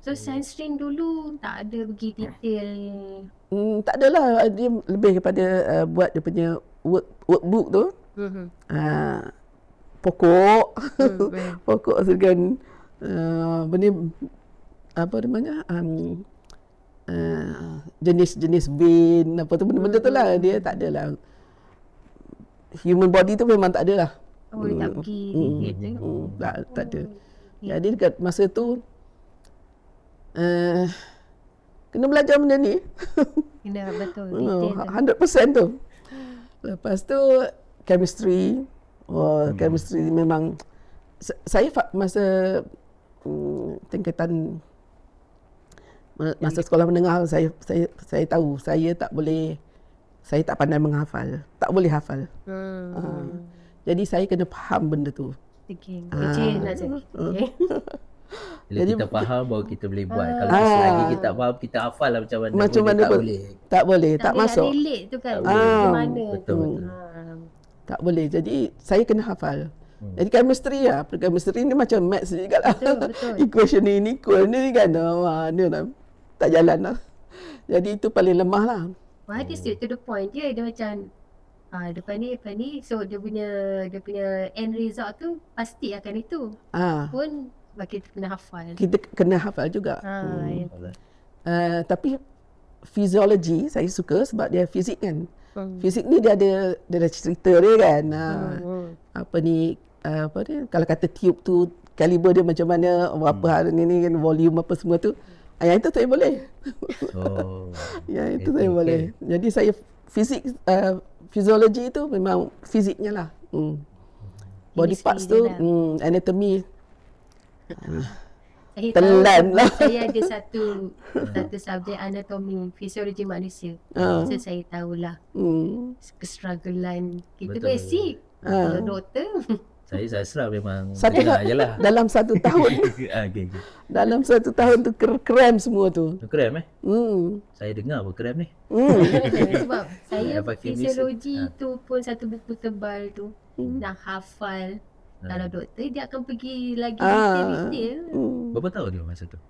So science stream dulu tak ada pergi detail. Tak adalah, dia lebih kepada buat dia punya workbook tu. Pokok. Pokok dengan benda apa namanya? Jenis-jenis vein apa tu benda-benda tu lah. Dia tak adalah. Human body tu memang tak adalah. Oh, tak pergi detail tu. Tak ada. Jadi dekat masa tu kena belajar benda ni. Kena betul detail. 100% tu. Lepas tu chemistry. Chemistry memang saya masa tingkatan masa sekolah menengah saya tahu saya tak pandai menghafal. Tak boleh hafal. Jadi saya kena faham benda tu. Okay. Nak cakap. Bila kita faham baru kita boleh buat. Kalau selagi kita tak faham, kita hafal lah macam mana. Macam mana tak pun boleh. Tak boleh, tak masuk. relate tu kan. Macam mana Betul. Tak boleh. Jadi saya kena hafal. Jadi chemistry lah. Chemistry ni macam maths juga lah. Betul. Equation ni equal ni kan. Dia tak jalan lah. Jadi itu paling lemah lah. Wah, dia straight to the point je. Dia macam depan ni. So dia punya end result tu pasti akan itu. Pun kita kena hafal. Kita kena hafal juga. Tapi fisiologi saya suka sebab dia fizik kan. Fizik ni dia ada cerita dia kan. Apa ni kalau kata tube tu kaliber dia macam mana, berapa hari ni kan, volume apa semua tu. Yang itu saya boleh. Yang itu saya boleh. Jadi saya fizik fisiologi tu memang fiziknya lah. Body parts tu anatomy telan lah. Saya ada satu subjek anatomi fisiologi manusia. So saya tahulah kestrugglean kita basic. Kalau doktor Saya sastra memang dengar je lah. Dalam satu tahun. Dalam satu tahun tu krem semua tu. Krem Saya dengar apa krem ni. Sebab saya fisiologi tu pun satu buku tebal tu. Nak hafal. Kalau doktor dia akan pergi lagi detail. Berapa tahun dia masa tu?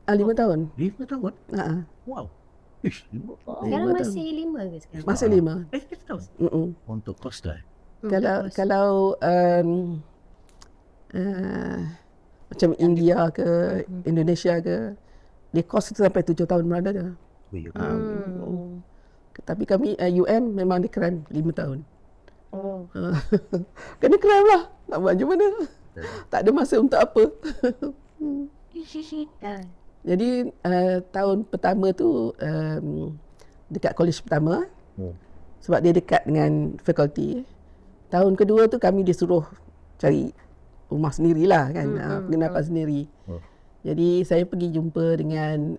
5 tahun. 5 tahun? Wow. Ish, 5 tahun. Sekarang masih 5 ke sekarang? Masih 5. 5 tahun? Untuk kos dah. Kalau macam India ke Indonesia ke, dia kos itu sampai 7 tahun berada dah. Tapi kami UM memang dia krem 5 tahun. Kena krem lah. Nak buat macam mana? Tak ada masa untuk apa. Jadi tahun pertama tu dekat college pertama, sebab dia dekat dengan fakulti. Tahun kedua tu kami disuruh cari rumah sendirilah kan, penginapan sendiri. Jadi saya pergi jumpa dengan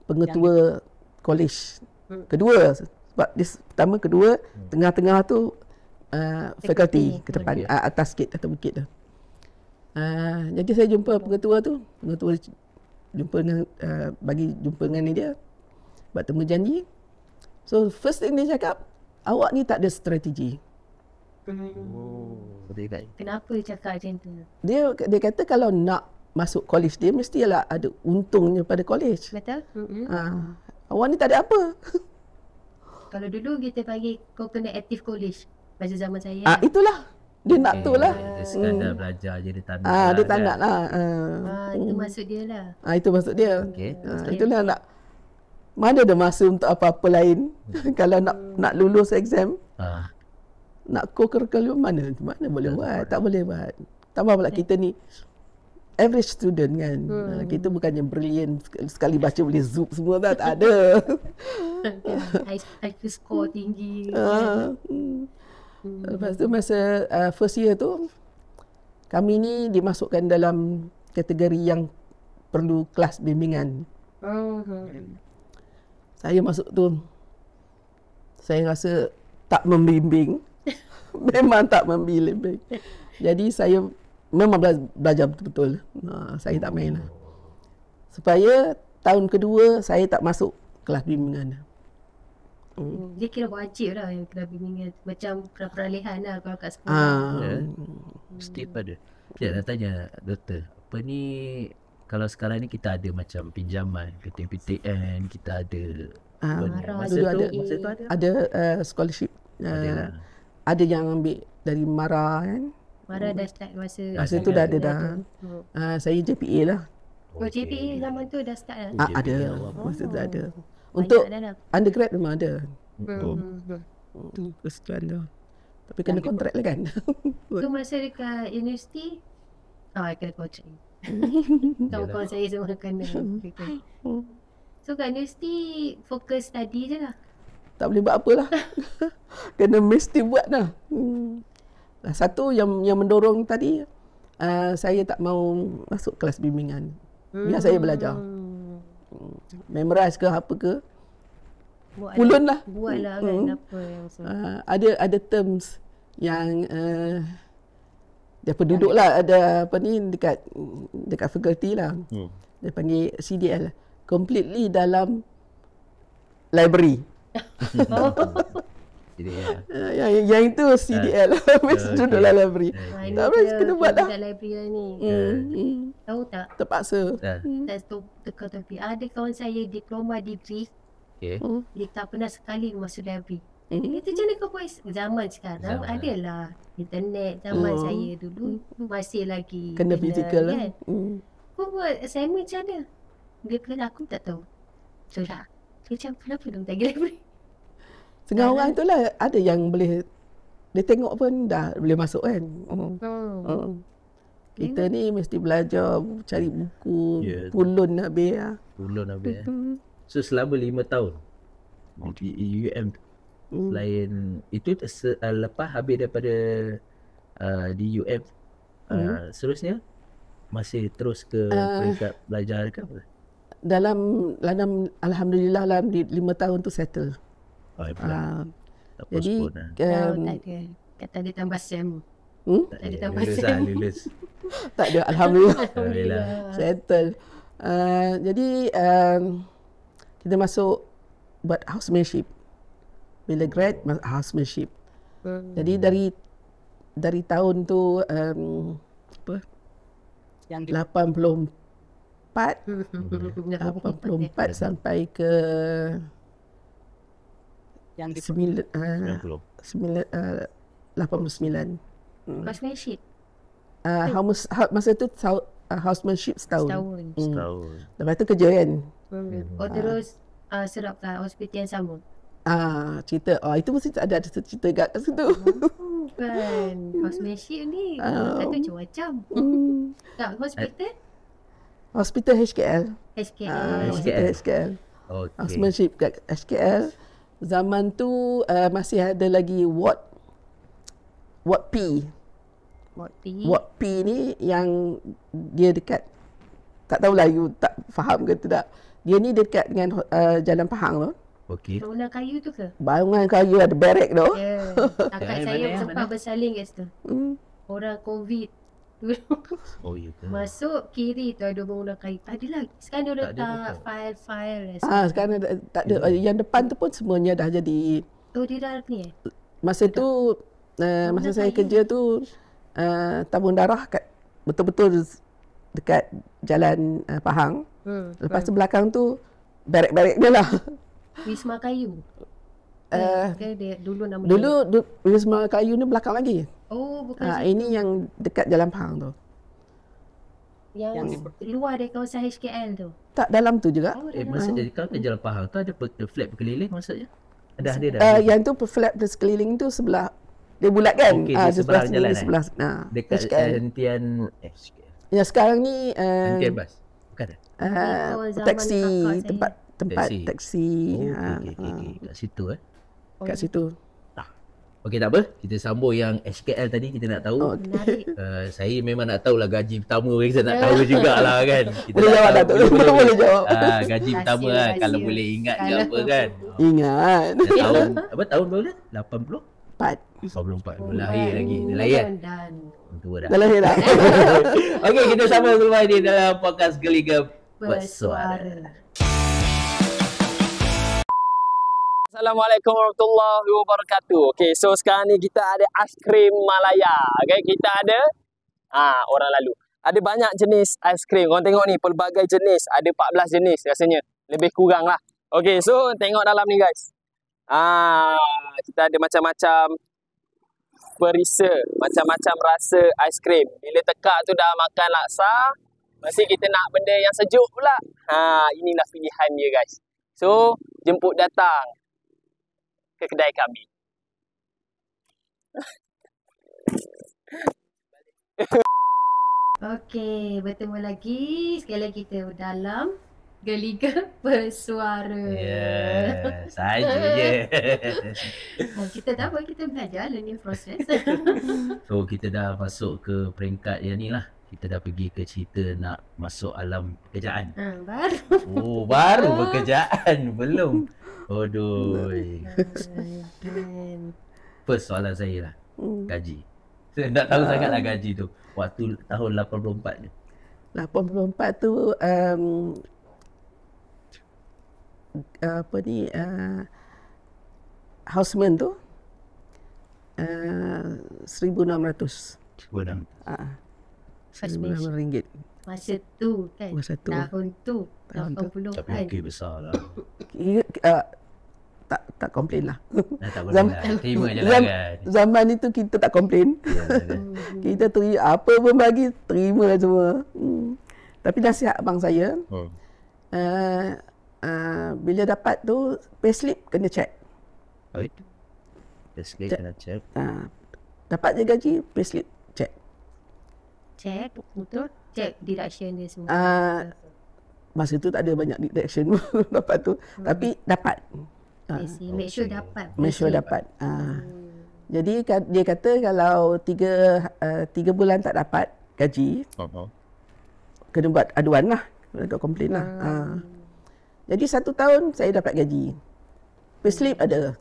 pengetua college kedua. Sebab dia pertama, kedua, tengah-tengah tu fakulti ke depan, atas sikit atau bukit tu. Jadi saya jumpa pengetua tu, pengetua jumpa dengan bagi jumpa dengan dia, buat temu janji. So first thing dia cakap, awak ni tak ada strategi. Kenapa dia cakap macam tu? Dia kata kalau nak masuk college dia mestilah ada untungnya pada college. Betul? Awak ni tak ada apa. Kalau dulu kita panggil kau kena aktif college masa zaman saya. Itulah. Dia nak tu lah. Dia sekadar belajar je, dia tak nak. Dia tak nak lah. Itu maksud dia lah. Itu maksud dia. Okay. Itulah nak. Mana ada masa untuk apa-apa lain. Kalau nak lulus exam, nak co-curriculum mana boleh buat. Tak boleh buat. Tambah pula kita ni average student kan. Kita bukannya brilliant sekali baca boleh zoom semua tak ada. IQ score tinggi. Lepas tu masa first year tu kami ni dimasukkan dalam kategori yang perlu kelas bimbingan. Saya masuk tu, saya rasa tak membimbing. Memang tak membimbing. Jadi saya memang belajar betul-betul. Saya tak main lah. Supaya tahun kedua saya tak masuk kelas bimbingan. Dia kira wajib lah yang kelas bimbingan. Macam peralihan lah kalau kat sekolah. Mesti pada. Saya nak tanya doktor, apa ni kalau sekarang ni kita ada macam pinjaman, PTN, kita ada masa tu ada scholarship. Ada yang ambil dari MARA kan. MARA dah start masa tu dah ada dah. Saya JPA lah. JPA zaman tu dah start lah. Ada. Masa tu ada. Untuk undergrad memang ada. Tu kesetuan tu. Tapi kena kontrak lah kan. Tu masa dekat universiti kena kontrak. Kawan-kawan saya semua kena. So kat universiti fokus study je lah. Tak boleh buat apa lah. Kena mesti buat lah. Satu yang mendorong tadi, saya tak mau masuk kelas bimbingan. Biar saya belajar. Memorize ke apa ke, pulun lah. Buatlah kan apa yang ada terms yang dia penduduk lah, ada apa ni dekat fakulti lah. Dia panggil CDL, completely dalam library. Yang itu CDL. Mesti duduk dalam library. Tapi kena buat lah. Library ni. Tahu tak? Terpaksa. Tak teka-teki. Ada kawan saya diploma degree. Dia tak pernah sekali masuk library. Itu macam mana kau buat zaman sekarang? Adalah internet. Zaman saya dulu masih lagi kena fizikal kan? Kau buat assignment macam mana? Dia kena aku tak tahu. So dah. Macam kenapa dia tak pergi library? Setengah orang itulah ada yang boleh, dia tengok pun dah boleh masuk kan. Kita ni mesti belajar, cari buku, pulun habis lah. Pulun habis. So selama 5 tahun di UM selain itu lepas habis daripada di UM seterusnya masih terus ke peringkat belajar ke apa? Dalam alhamdulillah dalam 5 tahun tu settle. Jadi tak ada. Kata dia tambah SEM. Tak ada tambah SEM. Tak ada, alhamdulillah. Settle. Jadi kita masuk buat housemanship. Bila grad housemanship. Jadi dari tahun tu apa? Yang 84 sampai ke yang 89. Housemanship. Masa tu housemanship setahun. Lepas tu kerja kan. Terus serap kat hospital yang sama. Cerita. Itu mesti ada cerita kat situ. Kan. Housemanship ni kata macam-macam. Tak hospital? Hospital HKL. HKL. Housemanship kat HKL. Zaman tu masih ada lagi ward P. Ward P ni yang dia dekat, tak tahulah you tak faham ke tidak. Dia ni dekat dengan Jalan Pahang tu. Okey. Bangunan kayu tu ke? Bangunan kayu ada barek tu. Ya. Akak saya sempat bersalin kat situ. Orang COVID. Ya ke? Masuk kiri tu ada bangunan kayu. Ada lagi. Sekarang dia letak file-file. Sekarang tak ada. Yang depan tu pun semuanya dah jadi. Dia dah ni Masa tu masa saya kerja tu tabung darah betul-betul dekat Jalan Pahang. Lepas tu belakang tu barek-barek dia lah. Wisma Kayu. Dia dulu nama dulu Wisma Kayu ni belakang lagi. Oh, bukan Ini yang dekat Jalan Pahang tu. yang luar dari kawasan HKL tu. Tak, dalam tu juga. Maksudnya kalau ke Jalan Pahang tu ada flat berkeliling maksudnya? Ada Yang tu flat sekeliling tu sebelah, dia bulat kan? Okey, di sebelah jalan, sebelah dekat hentian Yang sekarang ni hentian bas. Bukan taksi, tempat taksi. Okey. Kat situ Kat situ. Okey, tak apa. Kita sambung yang HKL tadi, kita nak tahu. Menarik. Saya memang nak tahulah gaji pertama, kita nak tahu jugalah kan. Kita Boleh jawab tak tu? Boleh jawab. Gaji pertama lah, kalau boleh ingat je apa kan. Ingat. Tahun berapa? 80? 94. Belum lahir lagi. Dah lahir kan? Tua dah. Dah lahir dah. Okey, kita sambung selepas ini dalam podcast Geliga Bersuara. Assalamualaikum warahmatullahi wabarakatuh. Okay, so sekarang ni kita ada aiskrim Malaya. Okay, kita ada orang lalu. Ada banyak jenis aiskrim. Korang tengok ni, pelbagai jenis. Ada 14 jenis rasanya. Lebih kurang lah. Okay, so tengok dalam ni guys. Kita ada macam-macam perisa, macam-macam rasa aiskrim. Bila tekak tu dah makan laksa, mesti kita nak benda yang sejuk pula. Inilah pilihan dia guys. So, jemput datang ke kedai kami. Okey, bertemu lagi. Sekali lagi kita dalam Geliga Bersuara. Saja je. Kita tak apa, kita belajar learning process. So, kita dah masuk ke peringkat yang ni lah. Kita dah pergi ke cerita nak masuk alam pekerjaan. Baru. Oh, baru pekerjaan. Belum. Aduh. First soalan saya lah. Gaji. Saya nak tahu sangatlah gaji tu. Waktu tahun 84 je. 84 tu houseman tu 1,600. RM1,600. Masa tu kan. Tahun tu. 80 Tapi kan. okey besar lah. Tak komplain lah. Tak boleh lah. Terima je lah kan. Zaman itu kita tak komplain. Kita apa pun bagi, terima semua. Tapi nasihat abang saya, bila dapat tu, payslip kena check. Payslip kena check. Dapat je gaji, payslip check. Check, betul. Check deduction dia semua. Masa tu tak ada banyak deduction dapat tu. Tapi dapat. Make sure dapat. Make sure dapat. Jadi dia kata kalau 3 bulan tak dapat gaji, kena buat aduan lah. Kena komplain lah. Jadi 1 tahun saya dapat gaji. Payslip ada.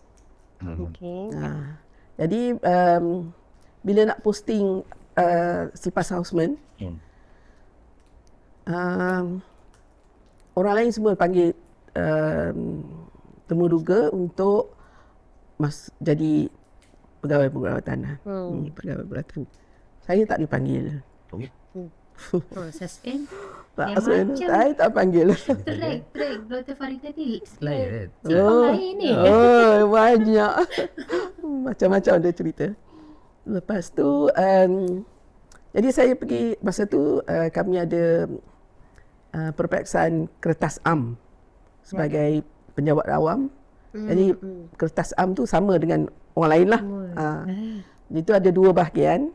Okay. Jadi bila nak posting selepas houseman, orang lain semua panggil temuduga untuk jadi pegawai tanah. Pegawai beratan. Saya tak dipanggil. Proses kan? Saya tak panggil. Track Dr. Farid tadi. Lain lain ni. Banyak. Macam-macam dia cerita. Lepas tu, jadi saya pergi, masa tu kami ada perperiksaan kertas am sebagai penjawat awam. Jadi kertas am tu sama dengan orang lain lah. Itu ada 2 bahagian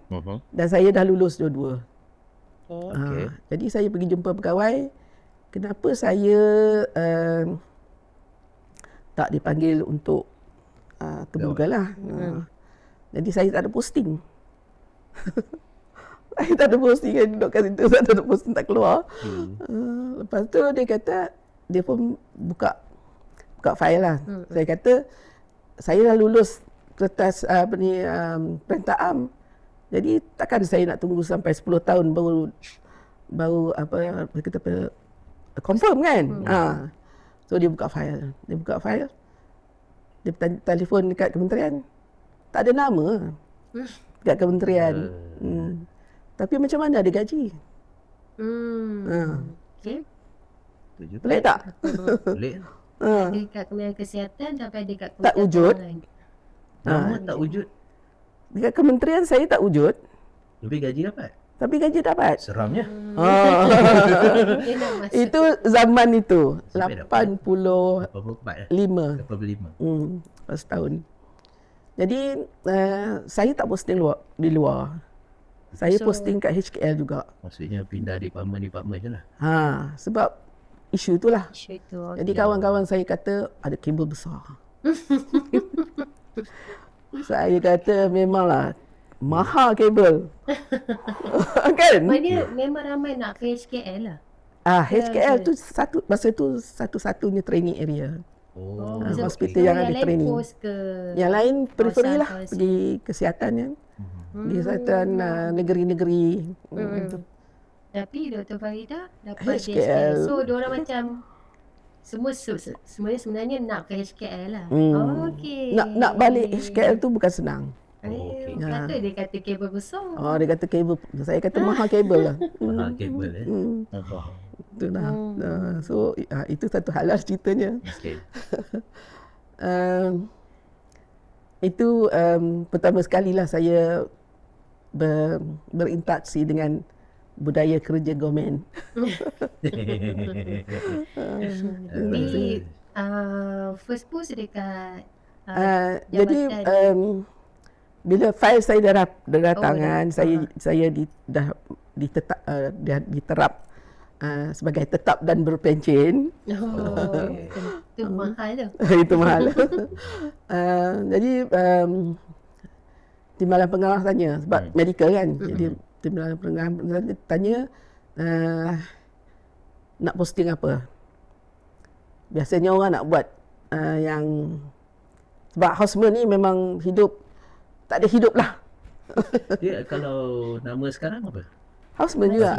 dan saya dah lulus dua-dua. Jadi saya pergi jumpa pegawai. Kenapa saya tak dipanggil untuk temuduga lah. Jadi saya tak ada posting. Saya tak ada posting kan, duduk kat situ, saya tak ada posting, tak keluar. Lepas tu dia kata, dia pun buka file lah. Saya kata, saya dah lulus kertas perintah am. Jadi takkan saya nak tunggu sampai 10 tahun baru kita confirm kan. So dia buka file. Dia telefon dekat kementerian. Tak ada nama dekat kementerian. Tapi macam mana ada gaji? Okay. Pelik tak? Pelik. Dekat Kementerian Kesihatan sampai dekat tak wujud. Nama tak wujud. Dekat kementerian saya tak wujud. Tapi gaji dapat. Tapi gaji dapat. Seramnya. Dia nak masuk. Itu zaman itu. Sampai 85. 85. Lepas tahun. Jadi saya tak posting di luar. Saya posting kat HKL juga. Maksudnya pindah department je lah. Sebab isu itulah. Isu itu. Jadi kawan-kawan saya kata ada kabel besar. Saya kata memanglah mahal kabel. Kan? Maknanya memang ramai nak ke HKL lah. HKL tu masa tu satu-satunya training area. Hospital yang ada training. Yang lain periferi lah, pergi kesihatan kan. Di kesihatan negeri-negeri. Tapi Dr. Farida dapat HKL. So diorang macam sebenarnya nak ke HKL lah. Okey. Nak balik HKL tu bukan senang. Kata dia kata kabel besar. Dia kata kabel. Saya kata mahal kabel lah. Mahal kabel Itulah. So itu satu hal lah ceritanya. Okay. Itu pertama sekali lah saya berinteraksi dengan budaya kerja government. Jadi first post dekat jadi bila file saya dah tangan, saya dah diterap sebagai tetap dan berpencen. Itu mahal tu. Itu mahal. Jadi timbalan pengarah tanya sebab medical kan. Jadi timbalan pengarah tanya nak posting apa. Biasanya orang nak buat yang sebab houseman ni memang hidup tak ada hidup lah. Dia kalau nama sekarang apa? Houseman juga.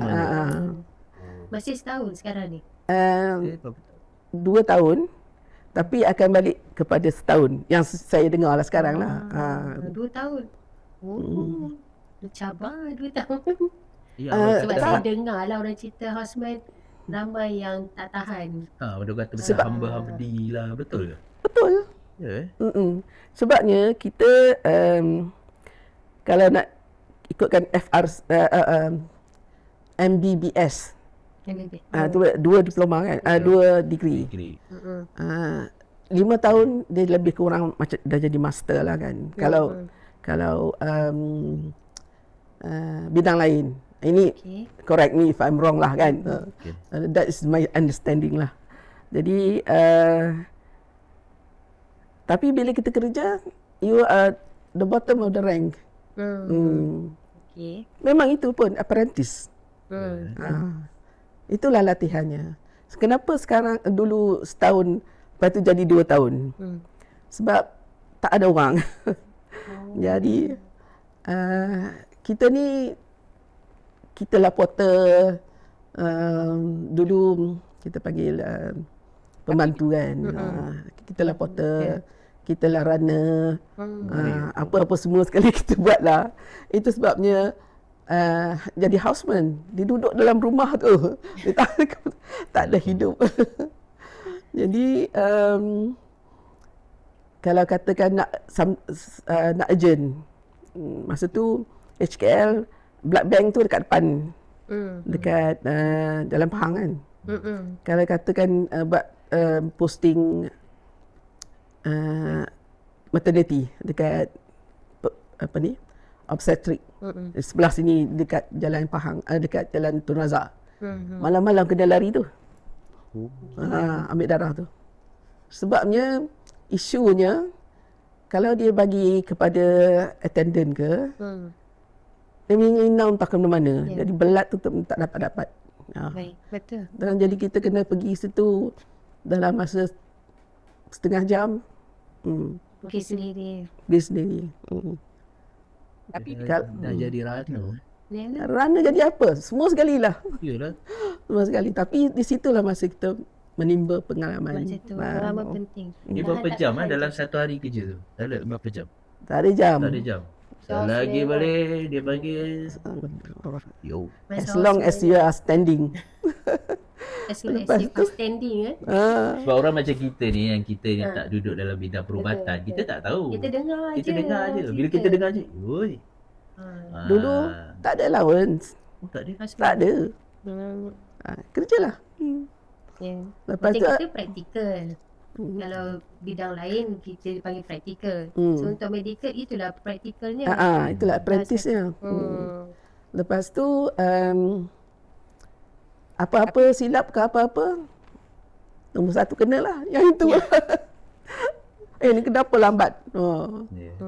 Masih setahun sekarang ni? 2 tahun. Tapi akan balik kepada setahun. Yang saya dengar lah sekarang lah. 2 tahun? Cabar 2 tahun. Sebab saya dengar lah orang cerita houseman ramai yang tak tahan. Dia kata sebab hamba-habdi lah. Betul ke? Betul. Sebabnya kita kalau nak ikutkan MBBS tu 2 diploma kan, 2 degree. 5 tahun dia lebih kurang macam dah jadi master lah kan. Kalau bidang lain. Ini correct me if I'm wrong lah kan. That is my understanding lah. Jadi tapi bila kita kerja, you are the bottom of the rank. Memang itu pun apprentice. Itulah latihannya. Kenapa sekarang dulu setahun, lepas tu jadi 2 tahun? Sebab tak ada orang. Jadi kita ni, kita lah porter, dulu kita panggil pembantu kan. Kita lah porter, kita lah runner, apa-apa semua sekali kita buat lah. Itu sebabnya jadi houseman, dia duduk dalam rumah tu, dia tak ada hidup. Jadi kalau katakan nak urgent, masa tu HKL blood bank tu dekat depan, dekat Jalan Pahang kan. Kalau katakan buat posting maternity dekat apa ni, obstetric, sebelah sini dekat Jalan Pahang, dekat Jalan Tun Razak. Malam-malam kena lari tu, ambil darah tu. Sebabnya isunya kalau dia bagi kepada attendant ke, dia menginau entah ke mana. Jadi belat tu tak dapat. Baik, betul. Dan jadi kita kena pergi situ dalam masa setengah jam. Pergi sendiri. Tapi dah jadi runner. Runner jadi apa? Semua sekali lah. Yalah. Semua sekali. Tapi di situlah masa kita menimba pengalaman. Macam tu. Pengalaman penting. Dia berapa jam dalam satu hari kerja tu? Dalam berapa jam? Tak ada jam. Lagi balik, dia bagi. As long as you are standing. Lepas tu standing sebab orang macam kita ni yang kita yang tak duduk dalam bidang perubatan, kita tak tahu. Kita dengar je. Bila kita dengar je, oi. Dulu tak ada allowance. Tak ada. Tak ada. Kerjalah. Lepas tu kita praktikal. Kalau bidang lain kita panggil praktikal. So untuk medical itulah praktikalnya. Itulah apprentice-nya. Lepas tu apa-apa silap ke apa-apa, nombor satu kenalah yang itu. Ni kenapa lambat?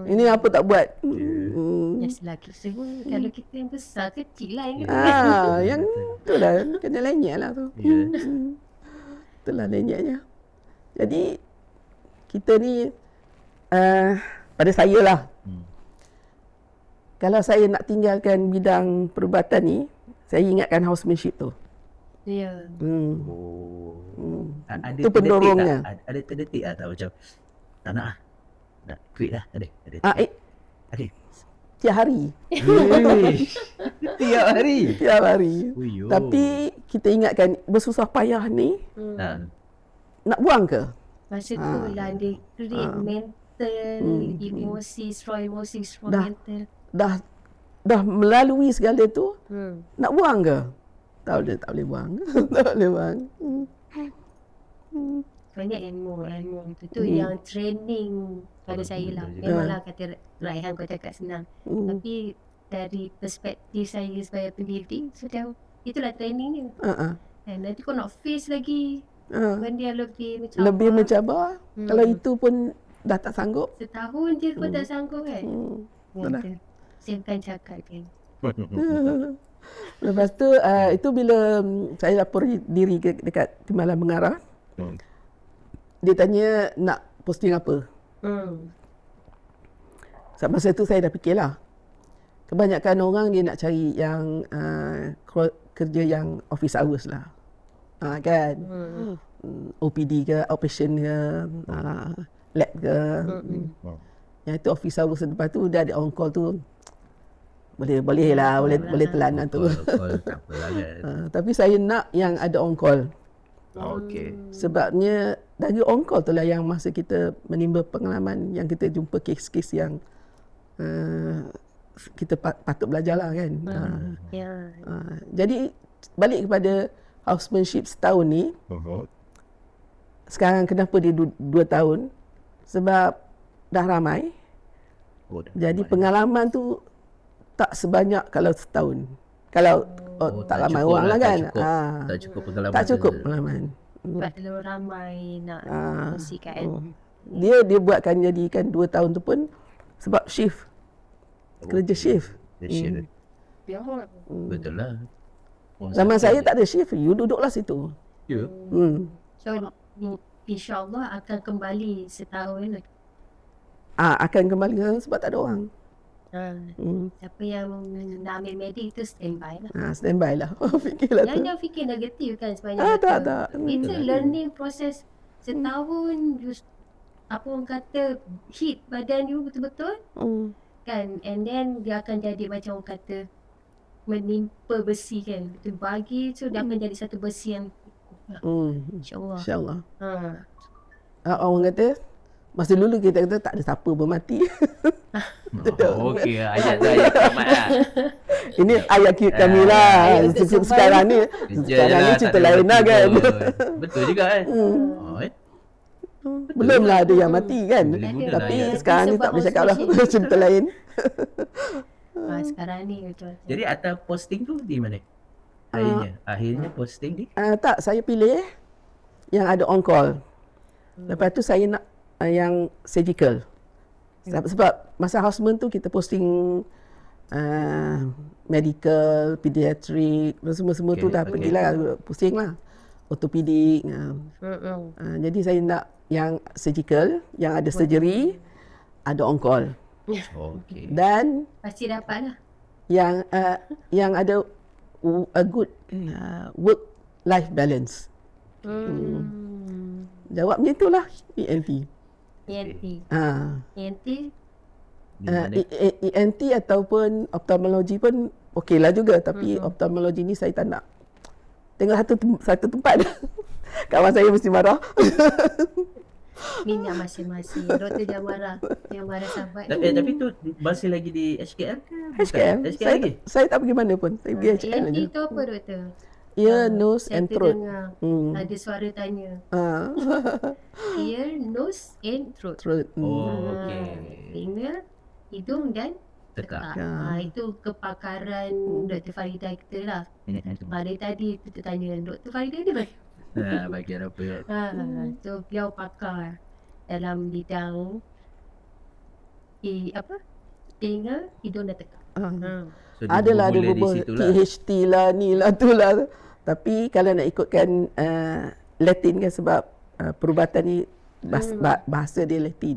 Ini apa tak buat? Biasalah kita pun kalau kita yang besar kecil lah yang tu lah kena lenyek lah tu. Itulah lenyeknya. Jadi kita ni pada saya lah, kalau saya nak tinggalkan bidang perubatan ni, saya ingatkan housemanship tu. Ya. Ada itu pendorongnya. Ada terdetik tak macam tak nak nak quit lah. Ada. Ada. Tiap hari. Tiap hari. Tapi kita ingatkan bersusah payah ni nak buang ke? Masa tu lah dia create mental, emosi, strong mental. Dah melalui segala tu, nak buang ke? Tak boleh buang. Tak boleh buang. Banyak ilmu tu yang training pada saya lah. Memanglah kata Raihan kau cakap senang. Tapi dari perspektif saya sebagai pendidik, sudah itulah training dia. Dan nanti kau nak face lagi benda yang lebih mencabar. Kalau itu pun dah tak sanggup. Setahun je kau tak sanggup kan. Saya bukan cakap kan. Lepas tu itu bila saya lapor diri dekat Timbalan Mengarah, dia tanya nak posting apa. Masa tu saya dah fikirlah, kebanyakan orang dia nak cari yang kerja yang office hours lah, kan. OPD ke, outpatient ke, lab ke. Yang itu office hours. Lepas tu dia ada on call tu, boleh telan lah tu. Tak apalah kan. Tapi saya nak yang ada on call. Sebabnya dari on call tu lah yang masa kita menimba pengalaman, yang kita jumpa kes-kes yang kita patut belajar lah kan. Jadi balik kepada housemanship setahun ni, sekarang kenapa dia 2 tahun? Sebab dah ramai. Jadi pengalaman tu tak sebanyak kalau setahun. Kalau tak ramai orang lah kan. Tak cukup pengalaman. Tak cukup pengalaman. Sebab terlalu ramai nak kongsikan. Dia buatkan jadikan 2 tahun tu pun sebab shift. Kerja shift. Betul lah. Zaman saya tak ada shift. You duduklah situ. Ya. So insyaAllah akan kembali setahun. Akan kembali sebab tak ada orang. Siapa yang nak ambil medik itu standby lah. Standby lah. Fikirlah tu. Jangan fikir negatif kan sebenarnya. Tak. Itu learning process setahun. Apa orang kata, hit badan you betul-betul. Kan. And then dia akan jadi macam orang kata menimpa besi kan. Itu bagi so dia akan jadi satu besi yang InsyaAllah. Orang kata masa dulu kita kata tak ada siapa bermati. Okey, ayat tu ayat tamat lah. Ini ayat kami lah. Sekarang ni cerita lain lah kan. Betul juga kan. Belum lah ada yang mati kan. Tapi sekarang ni tak boleh cakap lah. Cerita lain. Sekarang ni betul. Jadi atas posting tu di mana? Akhirnya posting di? Tak, saya pilih yang ada on call. Lepas tu saya nak yang surgical. Sebab masa houseman tu kita posting medical, pediatric, semua tu dah pergilah pusing lah. Ortopedik. Jadi saya nak yang surgical, yang ada surgery, ada on call. Dan pasti dapat lah. Yang ada a good work life balance. Jawabnya itulah ENT. ENT ataupun ophthalmology pun okey lah juga, tapi ophthalmology ni saya tak nak. tengok satu tempat. Kawan saya mesti marah. Minyak masing-masing. Doktor jangan marah. Jangan marah sahabat. Tapi tu masih lagi di HKM ke? HKM. HKM lagi? Saya tak pergi mana pun. Saya pergi HKM ENT aja. tu apa doktor? Ear, nose and Saya throat. terdengar ada suara tanya. Ear, nose and throat. Throat. Oh, okey. Telinga, hidung dan Tekak. Itu kepakaran Dr. Farida kita lah. Dari tadi kita tanya Dr. Farida ni Bagian apa? So beliau pakar dalam bidang telinga, hidung dan tekak. So, Adalah ada beberapa THT lah, ni lah, tu lah. Tapi kalau nak ikutkan Latin kan, sebab perubatan ni bahasa dia Latin.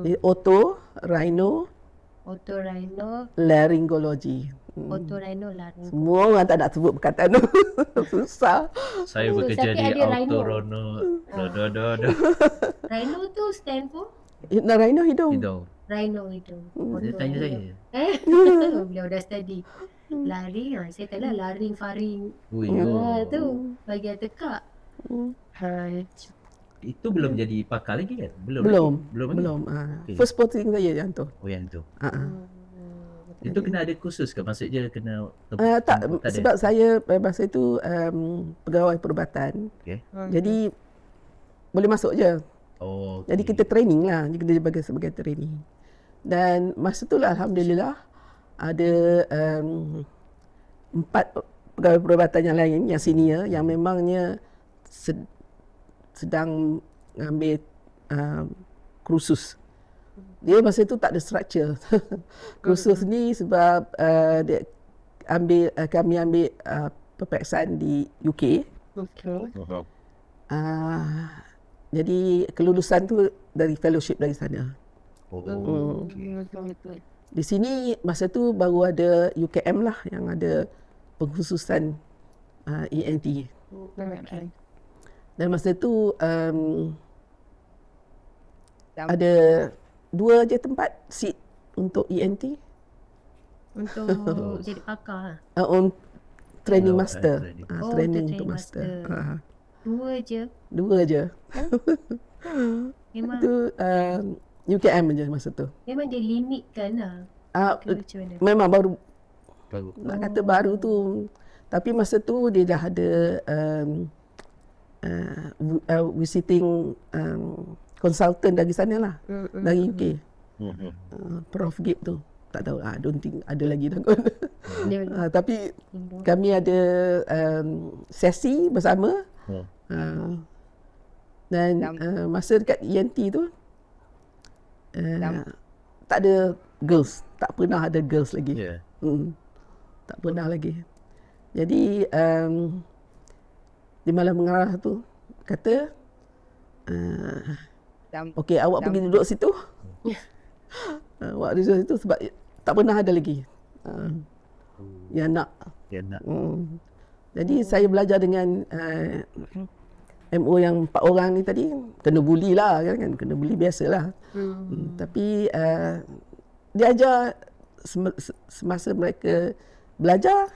Dia Otorhino, laryngology. otorhino laryngology. Semua orang tak nak sebut perkataan tu. Susah. Saya bekerja di Autorono. Rhino tu stand for? Rhino hidung. Rhino hidung. Dia tanya saya. Beliau dah study. Laring, saya tahu lah laring, faring. Tu bagian tekak. Itu belum jadi pakar lagi kan? Belum. Okay. First posting saya yang tu. Oh, yang tu. Itu kena ada kursus ke? Maksudnya kena tak sebab saya masa itu pegawai perubatan. Okay. Jadi boleh masuk je. Oh, okay. Jadi kita training lah, kita sebagai training. Dan masa tu lah alhamdulillah ada 4 pegawai perubatan yang lain yang senior yang memangnya sedang ambil kursus. Dia masa tu tak ada structure. Kursus ni sebab kami ambil peperiksaan di UK. Jadi kelulusan tu dari fellowship dari sana. Di sini masa tu baru ada UKM lah yang ada pengkhususan ENT. Dan masa tu ada 2 je tempat seat untuk ENT. Untuk jadi pakar. Training master. Training untuk master. master. 2 je. 2 je. Memang Itu UKM je masa tu. memang dia limitkan lah. Macam mana? Memang baru. Nak kata baru tu. Tapi masa tu dia dah ada visiting consultant dari sana lah. Dari UK. Prof Gip tu. Tak tahu. Don't think ada lagi dah kot. Tapi kami ada sesi bersama. Dan masa dekat ENT tu tak ada girls. Tak pernah ada girls lagi. Tak pernah lagi. Jadi di malam mengarah tu kata okey, awak pergi duduk situ. Awak duduk situ sebab tak pernah ada lagi yang nak. Jadi saya belajar dengan MO yang 4 orang ni tadi. Kena bully lah kan, kena bully biasalah. Tapi dia ajar semasa mereka belajar,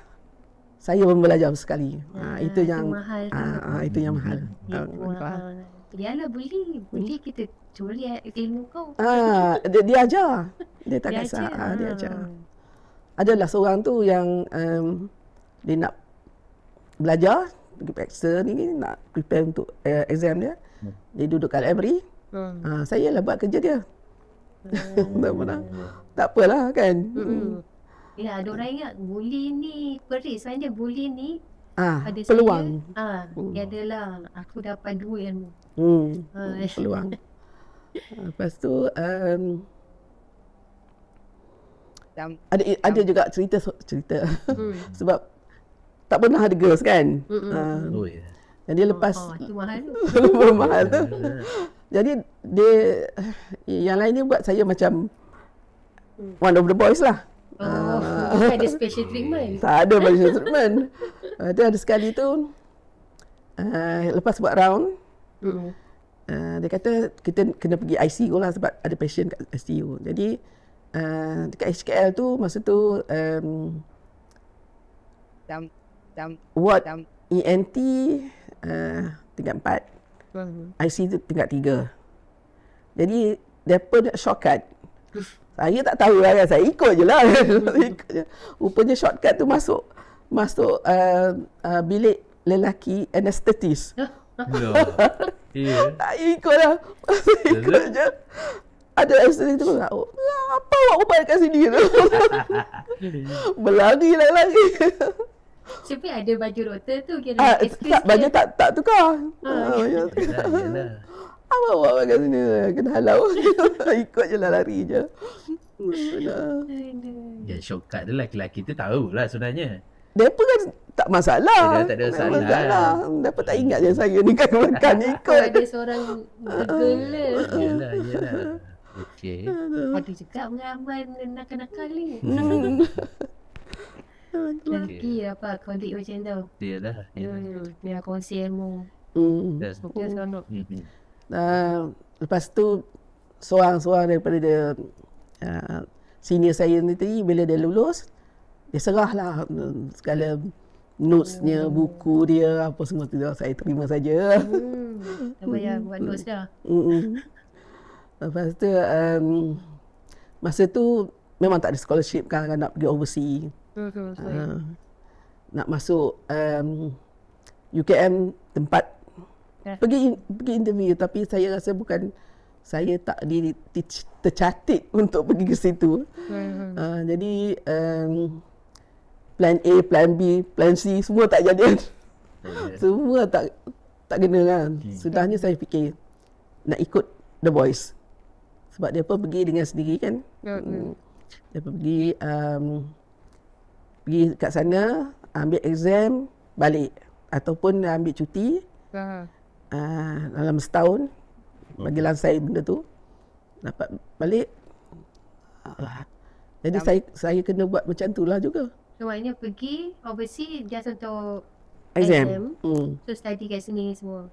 saya pun belajar sekali. Itu yang mahal. Itu yang mahal. Yalah, bully kita curi ilmu kau. Dia ajar. Dia tak kasar. Dia ajar. Adalah seorang tu yang dia nak belajar, pergi periksa ni, nak prepare untuk exam dia. Dia duduk kat library. Saya lah buat kerja dia. Tak apalah kan. Ya, ada orang ingat bully ni peris. Sebenarnya bully ni ada peluang. Saya, dia adalah aku dapat 2 ilmu. Peluang. Lepas tu ada juga cerita sebab tak pernah ada girls kan. Jadi lepas tu mahal. mahal tu. Jadi dia yang lain ni buat saya macam one of the boys lah. Bukan ada special treatment. Tak ada special treatment. Dia ada sekali tu lepas buat round, dia kata kita kena pergi ICU lah sebab ada patient kat ICU. Jadi dekat HKL tu masa tu ward ENT tingkat 4. IC tu tingkat 3. Jadi mereka nak shortcut. Saya tak tahu lah kan. Saya ikut je lah. Rupanya shortcut tu masuk bilik lelaki anesthetist. Tak ikut lah. Ikut je. Ada anesthetist tu. Apa awak ubat kat sini tu? Berlari lah lagi. Tapi ada baju doktor tu kira tak, baju tak tukar. Apa buat kat sini? Kena halau. Ikut je lah, lari je. Ya, shortcut tu lelaki tu tahulah sebenarnya. Mereka kan tak masalah. Tak ada masalah. Mereka tak ingat je saya ni kan makan ikut. Ada seorang girl. Yelah. Okey. Ada juga pengalaman nakal-nakal ni. Lelaki apa kondik macam tu. Yalah. Dia kongsi ilmu. Dia seronok. Lepas tu seorang-seorang daripada dia senior saya ni tadi, bila dia lulus, dia serahlah segala notesnya, buku dia, apa semua tu saya terima saja. Tak payah buat notes dah. Lepas tu masa tu memang tak ada scholarship kan, nak pergi overseas. Nak masuk UKM tempat pergi interview, tapi saya rasa bukan, saya tak tercatat untuk pergi ke situ. Jadi plan A, plan B, plan C semua tak jadi. Semua tak kena kan. Sudahnya saya fikir nak ikut The Boys. Sebab dia pun pergi dengan sendiri kan. Dia pergi kat sana, ambil exam, balik. Ataupun ambil cuti dalam setahun, bagi lansai benda tu, dapat balik. Jadi saya kena buat macam tu lah juga. So maknanya pergi overseas just untuk Exam. So study kat sini semua.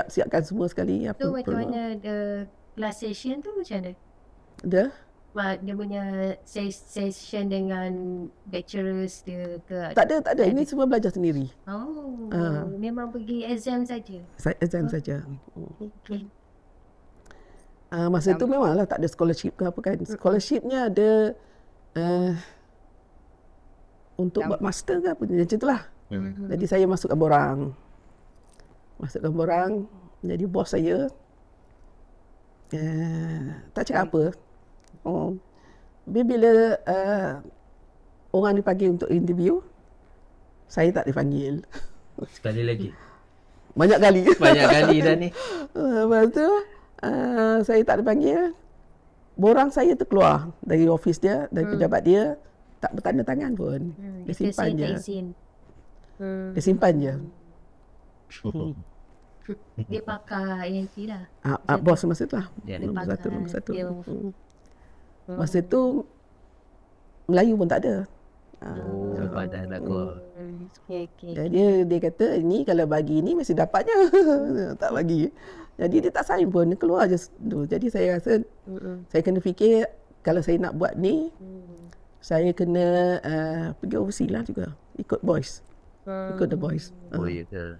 Siapkan semua sekali. So macam mana the class session tu macam mana? Dia punya session dengan lecturers dia ke? Tak ada. Ini semua belajar sendiri. Memang pergi exam saja. Exam saja. Okay. Masa tu memanglah tak ada scholarship ke apa kan. Scholarshipnya ada untuk buat master ke apa macam itulah. Jadi saya masukkan borang. Jadi bos saya tak cakap apa. Bila orang dipanggil untuk interview, saya tak dipanggil. Sekali lagi? Banyak kali dah ni. Lepas tu saya tak dipanggil. Borang saya tu keluar dari office dia, dari pejabat dia, tak bertanda tangan pun. Dia simpan je. Dia simpan je. Dia pakai ENT lah. Bos masa tu lah. Nombor satu. Masa tu Melayu pun tak ada. Dah lagu. Jadi dia kata ni kalau bagi ni mesti dapatnya. Tak bagi. Jadi dia tak sign pun, dia keluar je. Jadi saya rasa saya kena fikir kalau saya nak buat ni, saya kena pergi overseas lah juga. Ikut boys. Ikut The Boys. Ya ke?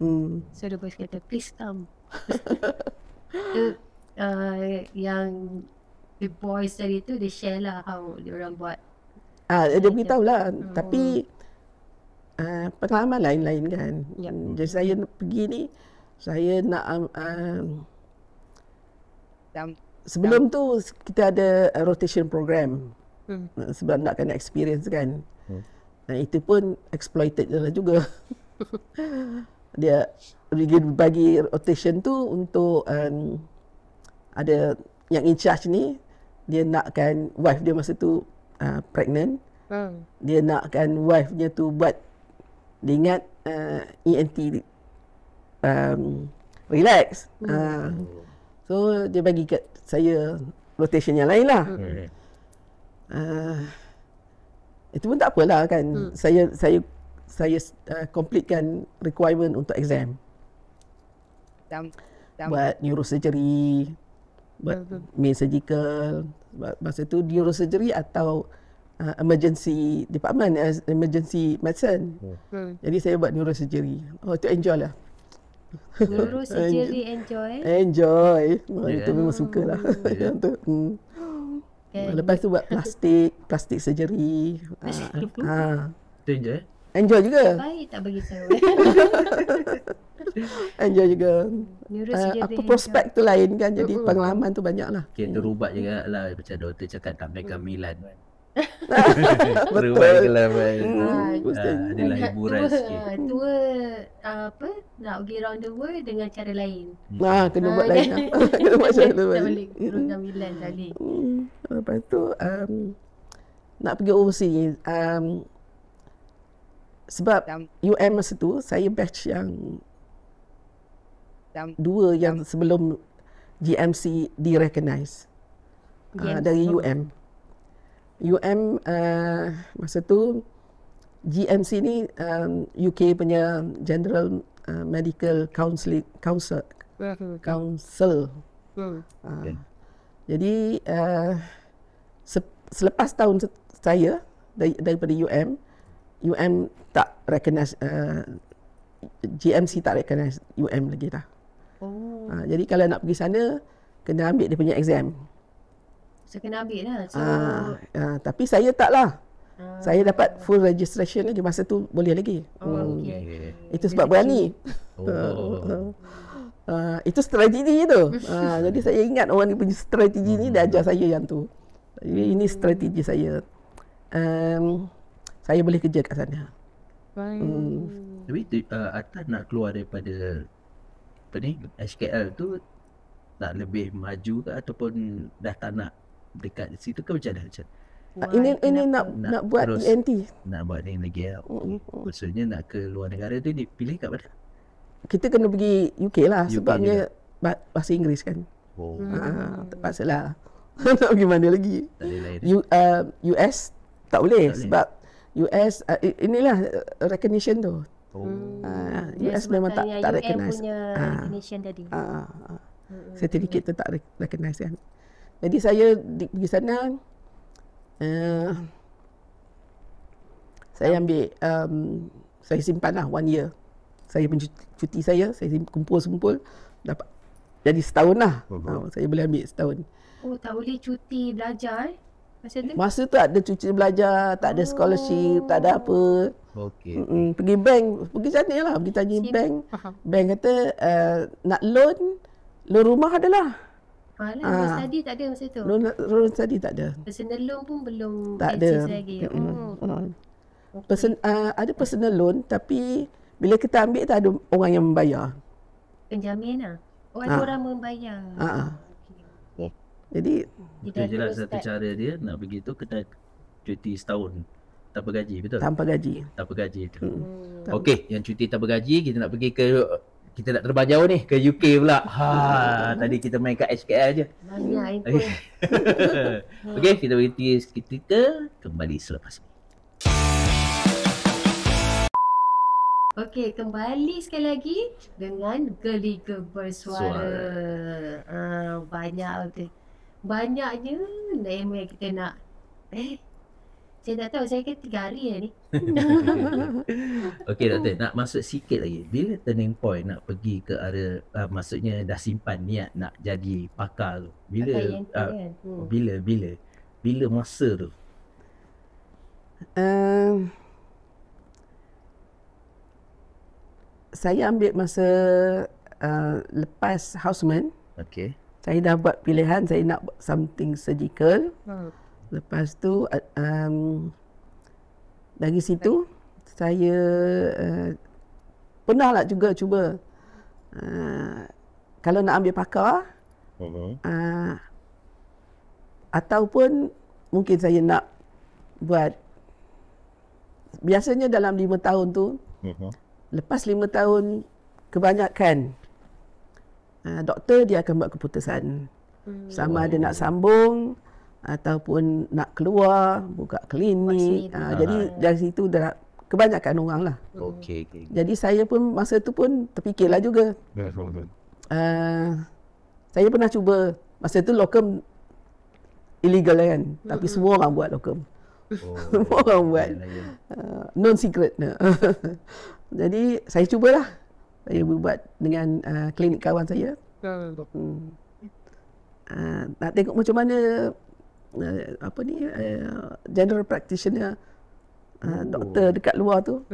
So The Boys kata please come. Yang The Boys tadi tu dia share lah how dia orang buat. Dia beritahu lah. Tapi pengalaman lain-lain kan. Jadi saya pergi ni, saya nak sebelum tu kita ada rotation program. Sebab nak kena experience kan. Itu pun exploited juga. Dia bagi rotation tu untuk ada yang in charge ni, dia nakkan wife dia masa tu pregnant. Dia nakkan wife-nya tu buat, dia ingat ENT relax. So dia bagi kat saya rotation yang lain lah. Itu pun tak apalah kan. Saya completekan requirement untuk exam. Buat neurosurgery, buat main surgical. Masa tu neurosurgery atau emergency department, emergency medicine. Jadi saya buat neurosurgery. Itu enjoy lah. Neurosurgery enjoy? Enjoy. Itu memang suka lah. Lepas tu buat plastik surgery. Itu enjoy? Enjoy juga. Baik tak bagi tahu. Enjoy juga. Neurosurgery prospek tu lain kan. Jadi pengalaman tu banyak lah. Kita terubat juga lah macam doktor cakap tak makan Milan kan. Betul. Terubat je lah. Adalah hiburan sikit. Tua nak pergi round the world dengan cara lain. Kena buat lain lah. Kena buat cara Tak lain. boleh turunkan Milan tak boleh. Lepas tu nak pergi overseas. Sebab UM masa tu saya batch yang 2 yang sebelum GMC di-recognize dari UM. UM masa tu GMC ni UK punya General Medical Council. Jadi selepas tahun saya daripada UM tak recognize, GMC tak recognize UM lagi dah. Jadi kalau nak pergi sana kena ambil dia punya exam. So kena ambil lah. Tapi saya tak lah. Saya dapat full registration lagi. Masa tu boleh lagi. Okay. Itu sebab berani. Itu strategi tu. Jadi saya ingat orang ni punya strategi ni dia ajar saya yang tu. Jadi ini strategi saya. Saya boleh kerja kat sana. Tapi Atta nak keluar daripada HKL tu nak lebih maju ke ataupun dah tak nak dekat situ ke macam mana? Ini nak buat terus ENT. Nak buat ni lagi lah. Maksudnya nak ke luar negara tu dipilih kat mana? Kita kena pergi UK lah UK sebabnya bahasa Inggeris kan. Terpaksa lah. Nak pergi mana lagi? Tak ada lain. US tak boleh sebab US inilah recognition tu. US memang tak recognize. punya recognition tadi. Certificate tu tak recognize kan. Jadi saya pergi sana, saya ambil, saya simpan lah 1 year. Saya pun cuti saya kumpul dapat jadi setahun lah. Saya boleh ambil setahun. Tak boleh cuti belajar masa tu? Masa tu ada cuti belajar, tak ada scholarship, tak ada apa. Pergi bank, pergi sana lah, pergi tanya bank. Bank kata nak loan rumah adalah. Loan study tak ada masa tu? Loan study tak ada. Personal loan pun belum tak ada lagi. Ada personal loan tapi bila kita ambil tak ada orang yang membayar. Penjamin lah. Ada orang membayar. Jadi itu je lah satu cara dia nak pergi tu kena cuti setahun tanpa gaji, betul? Tanpa gaji tu. Okey, yang cuti tanpa gaji kita nak pergi kita nak terbang jauh ni ke UK pula. Tadi kita main kat HKL je. Banyak info. Okey, kita berhenti seketika, kembali selepas ini. Okey, kembali sekali lagi dengan Geliga Bersuara. Banyaknya nama yang kita nak. Saya tak tahu, saya kan 3 hari lah ni. Okey doktor, nak masuk sikit lagi. Bila turning point nak pergi ke arah, maksudnya dah simpan niat nak jadi pakar tu? Bila masa tu? Saya ambil masa lepas houseman. Okey. Saya dah buat pilihan saya nak buat something surgical. Lepas tu dari situ saya pernah lah juga cuba kalau nak ambil pakar ataupun mungkin saya nak buat biasanya dalam 5 tahun tu lepas 5 tahun kebanyakan doktor dia akan buat keputusan sama ada nak sambung ataupun nak keluar buka klinik. Jadi dari situ dah kebanyakan orang lah. Okey. Jadi saya pun masa tu pun terfikirlah juga. Saya pernah cuba masa tu locum illegal kan, tapi semua orang buat locum. Semua orang buat. Non-secret. Jadi saya cubalah. Saya buat dengan klinik kawan saya. Nak tengok macam mana general practitioner, doktor dekat luar tu.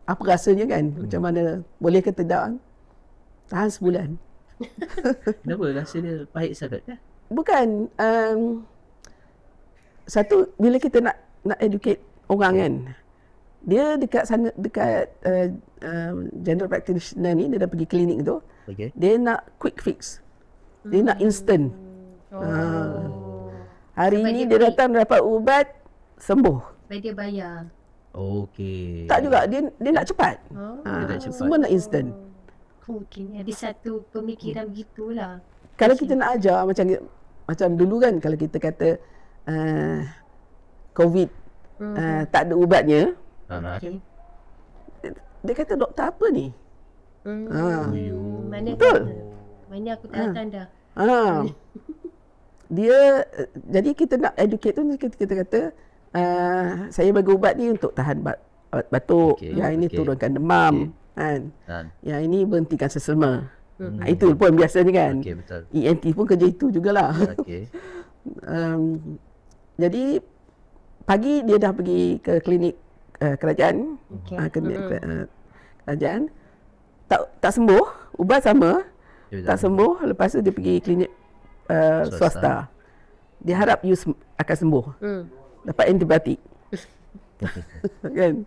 Apa rasanya kan? Macam mana? Boleh ke tidak? Tahan sebulan. Kenapa rasa dia pahit sangat? Bukan. Satu, bila kita nak educate orang kan, dia dekat sana, dekat general practitioner ni, dia dah pergi klinik tu, dia nak quick fix. Dia nak instant. Hari ni dia datang dapat ubat, sembuh. Baik dia bayar. Okey. Tak juga, dia nak cepat. Dia nak cepat. Semua nak instant. Mungkin ada satu pemikiran begitulah. Kalau kita nak ajar macam dulu kan, kalau kita kata COVID tak ada ubatnya, Okay. dia kata doktor apa ni? Mana Betul. Mana aku tak datang dah. Dia jadi kita nak educate tu, kita kata saya bagi ubat ni untuk tahan batuk, yang ini turunkan demam, kan? Yang ini berhentikan sesama. Itu pun biasanya kan. Betul. ENT pun kerja itu jugalah. Jadi pagi dia dah pergi ke klinik kerajaan. Kerajaan. Tak sembuh, ubat sama. Tak sembuh, lepas tu dia pergi klinik swasta. Dia harap you akan sembuh. Dapat antibiotik. Kan?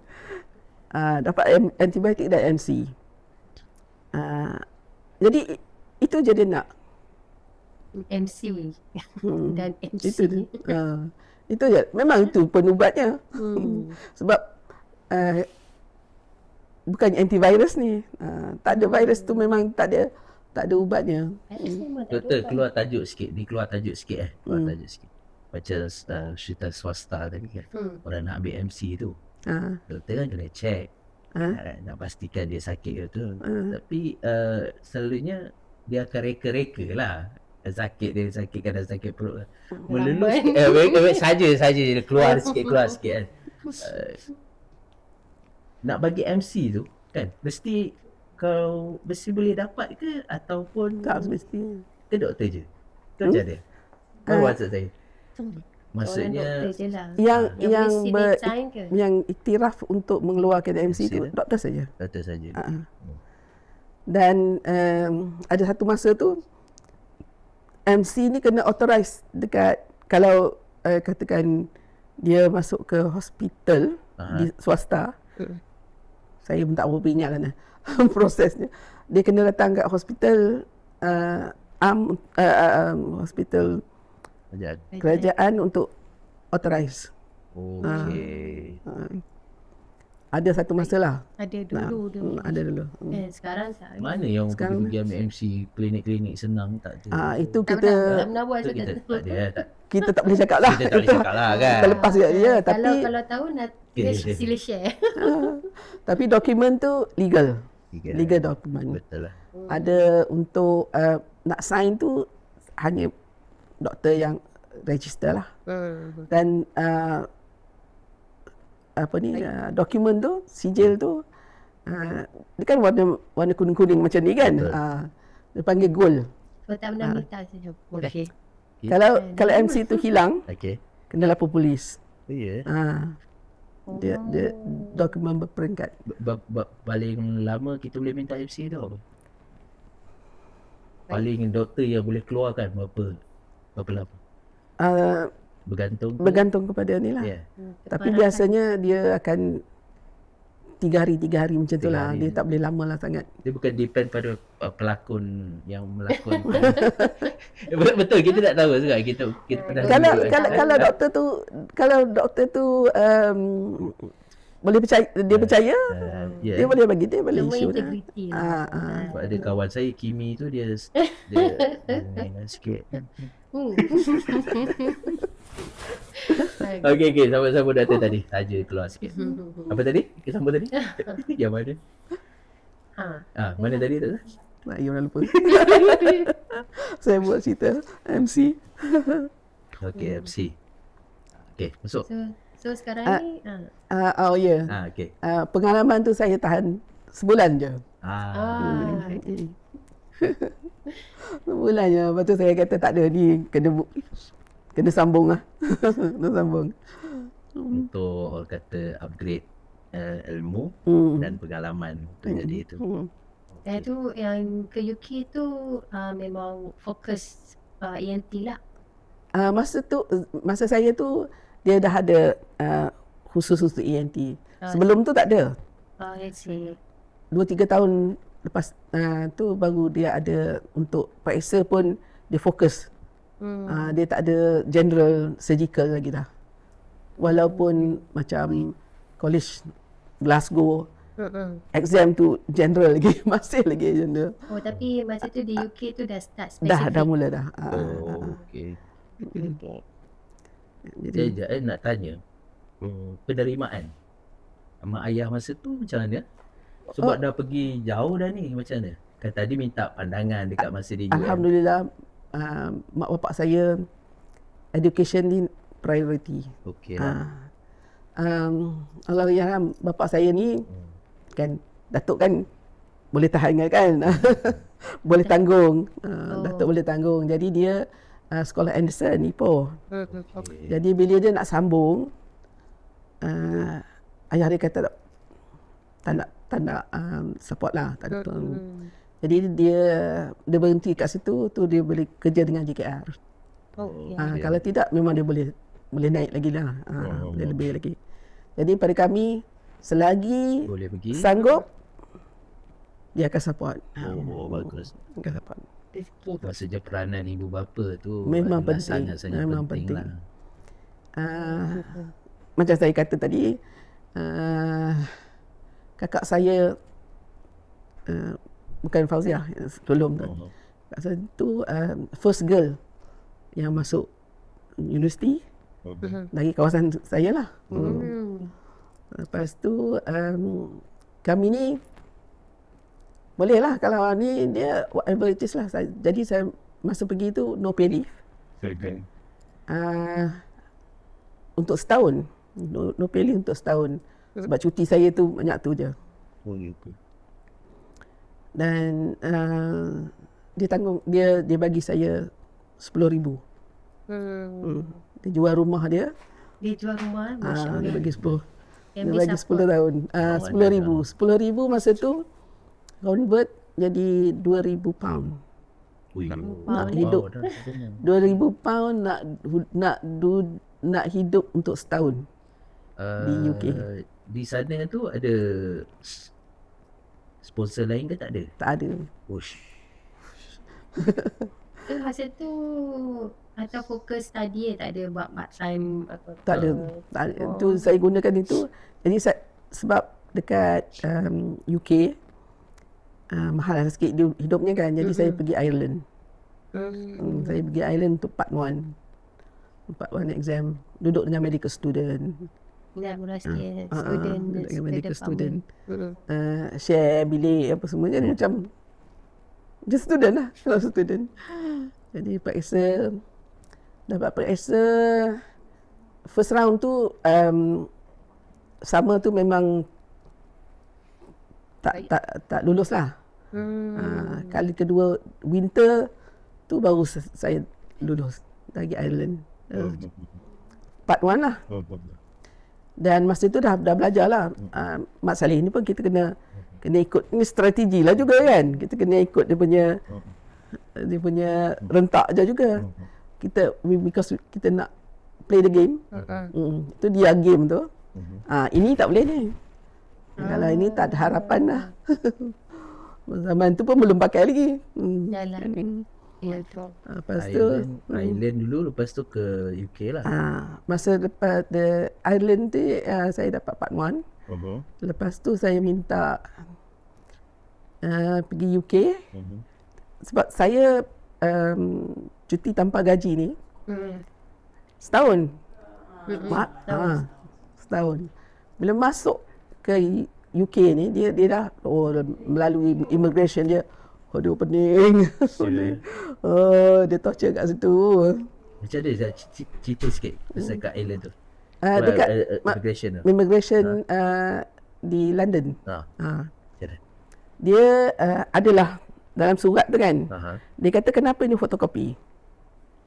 Dapat antibiotik dan MC. Jadi itu je dia nak. MC dan MC. Itu je. Memang itu penubatnya. Sebab bukan antivirus ni. Tak ada virus tu, memang tak ada ubatnya. Doktor keluar tajuk sikit. Dia keluar tajuk sikit Keluar tajuk sikit. Macam cerita swasta tadi kan. Orang nak ambil MC tu. Doktor kan kena check. Nak pastikan dia sakit ke tu. Tapi selalunya dia akan reka-reka lah. Sakit kadang sakit perut. Melulus saja dia keluar sikit kan. Nak bagi MC tu kan, mesti kau boleh dapat ke ataupun Tak mesti. ke doktor je? Kau macam mana? Kau maksud saya? Maksudnya yang iktiraf untuk mengeluarkan MC tu doktor saja. Doktor saja. Dan ada satu masa tu MC ni kena authorize dekat, kalau katakan dia masuk ke hospital di swasta. Saya pun tak berapa ingat kan prosesnya. Dia kena datang kat hospital hospital kerajaan untuk authorize. Okey. Ada satu masa lah. Ada dulu. Ada dulu. Sekarang Mana yang pergi ambil MC klinik-klinik senang tak ada. Itu tak kita pernah buat. kita tak boleh cakap lah. Kita tak boleh cakap lah kan. Kita lepas dia. Tapi kalau tahu nak sila share. tapi dokumen tu legal dokumen. Betul lah. Ada untuk nak sign tu hanya doktor yang register lah. Dan dokumen tu, sijil tu, dia kan warna kuning-kuning macam ni kan. Dia panggil gold. Kau tak pernah minta saja. Okey. Kalau MC tu hilang, kena lapor polis. Ya. Dia dokumen berperingkat. Paling lama kita boleh minta MC tu apa? Paling doktor yang boleh keluarkan berapa lama? Bergantung kepada ni lah. Tapi biasanya dia akan 3 hari macam tu lah. Dia tak boleh lama lah sangat. Dia bukan depend pada pelakon yang melakon. Betul, kita tak tahu juga. Kita pernah kalau doktor tu boleh percaya, dia percaya, dia boleh bagi, dia boleh issue lah. Sebab ada kawan saya Kimi tu dia sikit. Okey, sama-sama datang tadi. Saja keluar sikit. Apa tadi? Kita sambung tadi? Yang mana? Mana tadi tu? You orang lupa. Saya buat cerita MC. Okey, MC. Okey, masuk. So sekarang ni Oh ya. Okey. Pengalaman tu saya tahan sebulan je. Sebulan je. Lepas tu saya kata tak ada ni, kena sambung lah. Kena sambung. Untuk orang kata upgrade ilmu dan pengalaman untuk jadi itu. Dan tu yang ke UK tu memang fokus ENT lah. Masa saya tu dia dah ada khusus untuk ENT. Sebelum tu tak ada. I see. 2-3 tahun lepas tu baru dia ada untuk periksa pun dia fokus. Dia tak ada general surgical lagi dah. Walaupun macam college Glasgow exam tu general lagi, masih lagi general. Oh, tapi masa tu di UK tu dah start spesifik. Dah mula dah. Okey. Okay. Jadi Saya nak tanya penerimaan mak ayah masa tu macam mana? Sebab dah pergi jauh dah ni, macam mana? Kan tadi minta pandangan dekat masa di UN. Alhamdulillah, mak bapak saya education ni priority. Okey. Allah yarham bapak saya ni kan Datuk kan boleh tahan kan. Boleh tanggung. Datuk boleh tanggung. Jadi dia sekolah Anderson Ipoh. Jadi bila dia nak sambung, ayah dia kata tak nak support lah, tak ada Jadi dia berhenti kat situ, tu dia boleh kerja dengan JKR. Kalau tidak memang dia boleh naik lagi lah. Boleh lebih lagi. Jadi pada kami selagi boleh pergi, sanggup, dia akan support. Bagus. Akan support. Maksudnya peranan ibu bapa tu memang penting. sangat-sangat Memang penting lah. Macam saya kata tadi, kakak saya bukan Fauziah, tolong tu. Kakak saya tu first girl yang masuk universiti dari kawasan saya lah. Lepas tu kami ni boleh lah kalau ni dia whatever it is lah. Jadi saya masa pergi tu no pay leave. Untuk setahun. No pay leave untuk setahun. Sebab cuti saya tu banyak tu je. Dan dia bagi saya 10,000. Dia jual rumah dia. Dia jual rumah, Masya Allah. Dia bagi 10. Yang Dia bagi 10 tahun. 10,000. 10,000 masa tu convert jadi 2,000 pound. Nak hidup 2,000 pound nak hidup untuk setahun di UK. Di sana tu ada sponsor lain ke tak ada? Tak ada. Masa tu atau fokus study tak ada buat part time apa? Tak ada. Itu saya gunakan itu. Jadi sebab dekat UK mahal sikit hidupnya kan. Jadi saya pergi Ireland. Saya pergi Ireland untuk part 1 exam. Duduk dengan medical student. Medical student. Share bilik apa semua. Jadi macam just student lah. Kalau student. Jadi periksa. Dapat periksa. First round tu sama tu memang tak lulus lah. Kali kedua winter tu baru saya lulus lagi Ireland. Part 1 lah. Dan masa tu dah belajar lah. Mak Saleh ni pun kita kena ikut. Ini strategi lah juga kan. Kita kena ikut dia punya rentak je juga. Because kita nak play the game. Itu dia game tu. Ini tak boleh ni. Kalau ini tak ada harapan lah. Zaman tu pun belum pakai lagi. Jalan. Lepas tu Ireland dulu, lepas tu ke UK lah. Masa lepas Ireland tu saya dapat part 1. Lepas tu saya minta pergi UK. Sebab saya cuti tanpa gaji ni setahun. Setahun. Bila masuk ke UK ni dia dah melalui immigration dia. Aduh pening. Dia torture kat situ. Macam mana cerita sikit pasal kat Ireland tu? Dekat immigration di London. Dia adalah dalam surat tu kan. Dia kata kenapa ni fotokopi?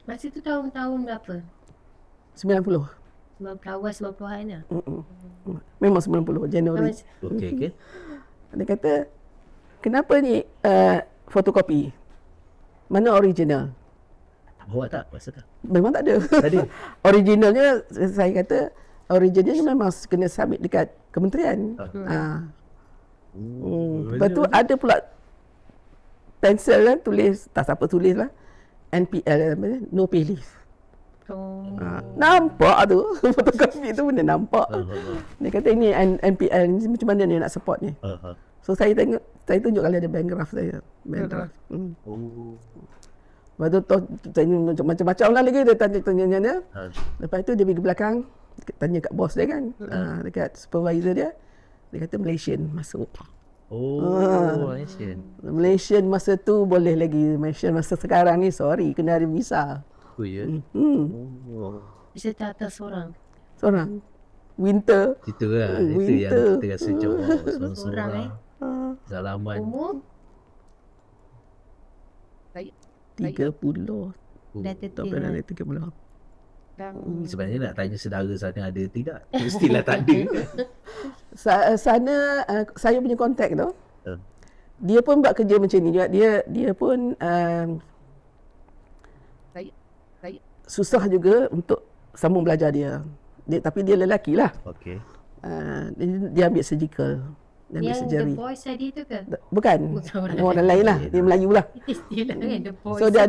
Masa tu tahun berapa? 90. Awal 90-an lah. Memang 90 Januari. Okey. Dia kata kenapa ni fotokopi? Mana original? Bawa tak masa tu? Memang tak ada. Originalnya saya kata originalnya memang kena submit dekat kementerian. Lepas tu ada pula pensel kan tulis, tak siapa tulis lah, NPL, no pay leave. Nampak tu fotokopi tu benda nampak. Dia kata ini NPL ni macam mana dia nak support ni. So saya tunjuk kali ada bank graph saya. Bank graph. Lepas tu tanya macam-macam lah lagi dia tanya dia. Lepas tu dia pergi ke belakang tanya kat bos dia kan. Dekat supervisor dia. Dia kata Malaysian masuk. Malaysian masa tu boleh lagi. Malaysian masa sekarang ni sorry kena ada visa. Oh ya. Bisa tak atas seorang? Winter. Itu lah. Itu yang kita rasa seorang dalaman. Umur? 30. Dah 30. Sebenarnya nak tanya saudara sana ada tidak? Mestilah tak ada. Sana saya punya kontak tu. Dia pun buat kerja macam ni juga. Dia pun susah juga untuk sambung belajar dia. Tapi dia lelaki lah. Okey. Dia ambil surgical. Dia ambil surgery. Yang The Boys tadi tu ke? Bukan. Orang lain lah. Dia Melayu lah. Istilah kan The Boys. So dia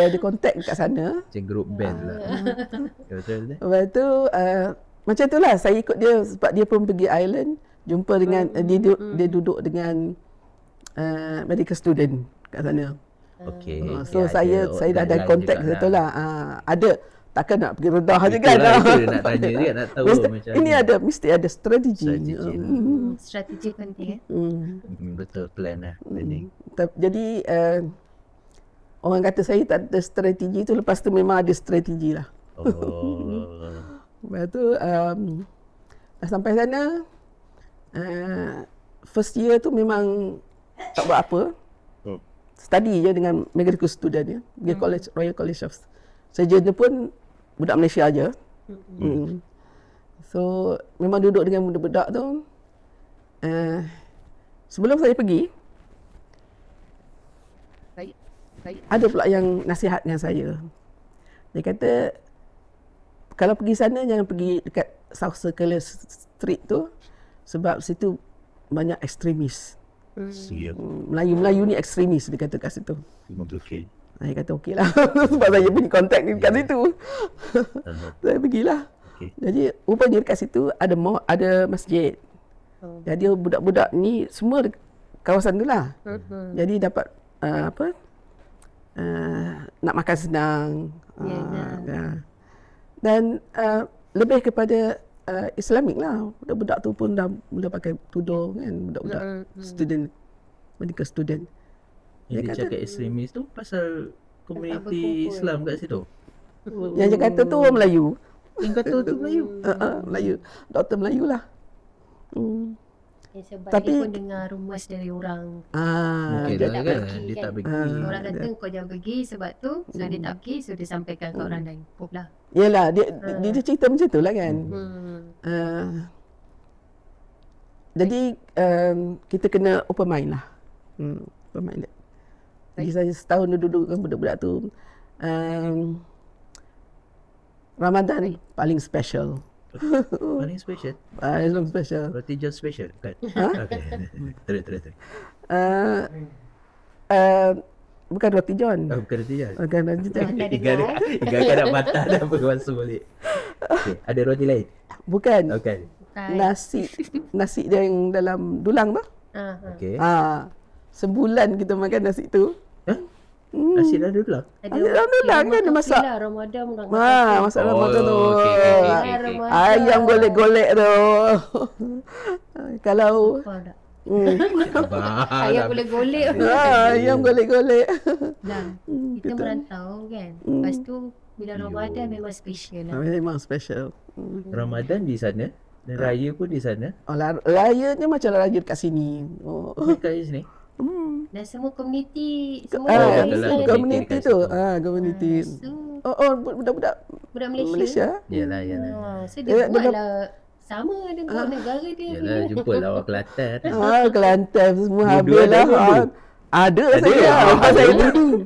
ada kontak kat sana. Macam group band lah. Betul. Lepas tu macam tu lah saya ikut dia sebab dia pun pergi Ireland jumpa dengan dia duduk dengan medical student kat sana. Okey. So saya dah ada kontak satu lah. Ada. Takkan nak pergi redah je kan. Itu nak tanya dia nak tahu macam ini mesti ada strategi. Strategi penting betul plan lah planning. Jadi orang kata saya tak ada strategi tu, lepas tu memang ada strategi lah. Lepas tu dah sampai sana first year tu memang tak buat apa. Study je dengan medical student ya. Pergi college, Royal College of Surgeon tu pun budak Malaysia aja. So memang duduk dengan budak-budak tu. Sebelum saya pergi, ada pula yang nasihat dengan saya. Dia kata kalau pergi sana jangan pergi dekat South Circular Street tu sebab situ banyak ekstremis. Melayu ni ekstremis dia kata kat situ. Okey. Saya kata okey lah. Sebab saya punya kontak kat situ. Saya pergilah. Jadi rupanya dekat situ ada masjid. Jadi budak-budak ni semua kawasan tu lah. Jadi dapat nak makan senang. Dan lebih kepada Islamik lah. Budak-budak tu pun dah mula pakai tudung kan. Budak-budak student, medical student. Yang dia cakap ekstremis tu pasal komuniti Islam kat situ? Yang dia kata tu orang Melayu. Yang kata tu Melayu? Melayu. Doktor Melayu lah. Sebab dia pun dengar rumus dari orang. Mungkin dia lah tak kan. pergi Dia kan. tak pergi. Orang kata kau jangan pergi sebab tu. So dia tak pergi. So dia sampaikan ke orang lain. Lah. Yelah. Dia cerita macam tu lah kan. Jadi kita kena open mind lah. Open mind. Jadi saya setahun duduk dengan budak-budak tu. Ramadan paling special. Paling special? Paling special. Roti john special kan? Okay. Terus. Bukan roti john. Bukan roti john? Bukan roti john. Ikan kan nak patah dah berkuasa balik. Okay. Ada roti lain? Bukan. Okay. Nasi yang dalam dulang tu. Okay. Sebulan kita makan nasi tu. Nasi dalam dulang? Nasi dalam dulang kan dia masak. Ramadan masak Ramadan tu. Okay. Ayam golek-golek tu. Kalau Ayam golek-golek. Ayam golek-golek. Nah, kita merantau kan. Lepas tu bila Ramadan memang special lah. Memang special. Ramadan di sana dan raya pun di sana. Rayanya macam raya dekat sini. Dekat sini. Dan semua komuniti, Komuniti tu. Komuniti. Budak-budak Malaysia. Yalah. So dia buatlah sama dengan negara dia. Yalah, jumpalah orang Kelantan. Kelantan semua habis lah. Ada saya. Saya dulu.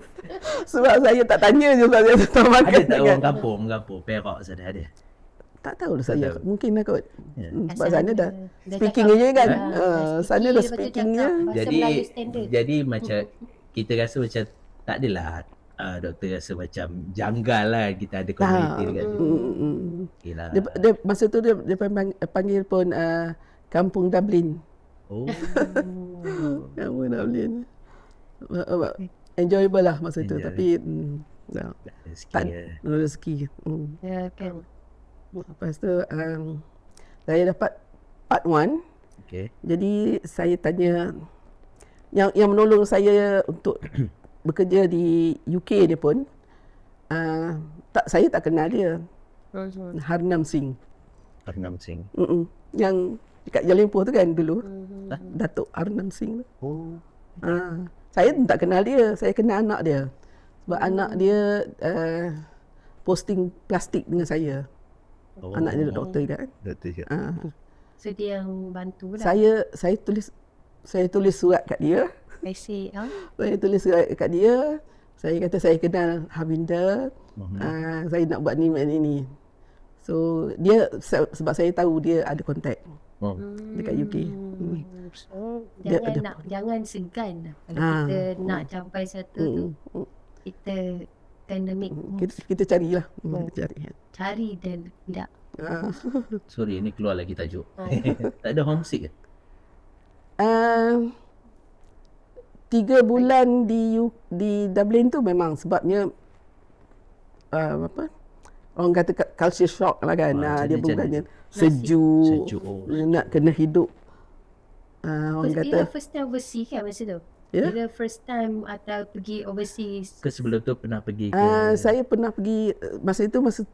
Sebab saya tak tanya je pasal saya tak makan. Ada tak orang kampung Perak sana ada? Tak tahu saya. Mungkin lah kot. Sebab Asal sana dah dia speaking je kan. Sana dah speakingnya. Jadi macam kita rasa macam tak adalah doktor rasa macam janggal lah kita ada komuniti dekat situ. Okeylah. Dia masa tu dia panggil pun Kampung Dublin. Kampung Dublin. Enjoyable lah masa tu, tapi rezeki. Ya kan. Lepas tu saya dapat part 1. Okey. Jadi saya tanya yang menolong saya untuk bekerja di UK dia pun saya tak kenal dia. Harnam Singh. Yang dekat Jalan Limpoh tu kan dulu. Datuk Harnam Singh tu. Saya tak kenal dia, saya kenal anak dia. Sebab anak dia posting plastik dengan saya. Anak dia doktor juga kan. So dia yang bantu lah. Saya tulis surat kat dia. Saya tulis surat kat dia. Saya kata saya kenal Haminda. Saya nak buat ni. So dia sebab saya tahu dia ada kontak dekat UK. Jangan segan kalau kita nak capai satu tu. Kita pandemik. Kita carilah. Cari dan tidak. Sorry, ni keluar lagi tajuk. Tak ada homesick ke? 3 bulan di Dublin tu memang sebabnya orang kata culture shock lah kan. Dia bukannya sejuk. Nak kena hidup. Orang kata first time overseas kan masa tu? Yeah. First time atau pergi overseas? Ke sebelum tu pernah pergi ke? Saya pernah pergi masa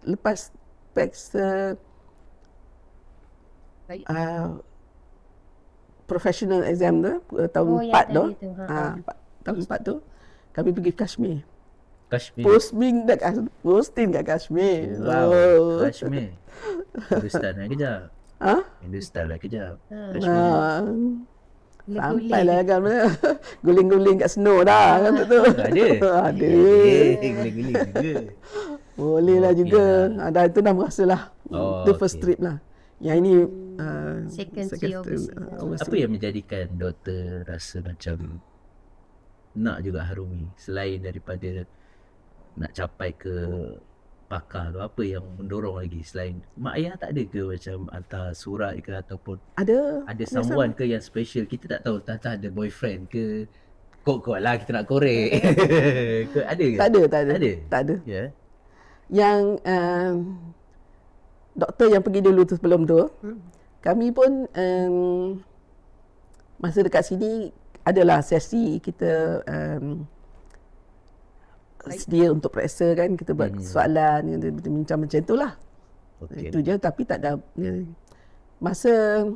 lepas PAX professional exam tu tahun 4 tu. Tahun 4 tu kami pergi Kashmir. Posting kat Kashmir. Kashmir. Hindustan lah kejap. Hindustan lah kejap. Sampai lah kan guling-guling kat snow dah kan tu. Ada. Guling-guling juga. Boleh lah juga. Itu dah merasalah. Itu first trip lah. Yang ini second trip overseas. Apa yang menjadikan doktor rasa macam nak juga harumi selain daripada nak capai ke pakar tu, apa yang mendorong lagi selain mak ayah tak ada ke macam hantar surat ke ataupun ada someone ke yang special, kita tak tahu tak ada boyfriend ke kok lah kita nak korek ke ada ke? Tak ada. Yeah. Yang doktor yang pergi dulu tu sebelum tu kami pun masa dekat sini adalah sesi kita sedia untuk periksa kan, kita buat soalan, kita bincang macam tu lah. Itu je, tapi tak ada masa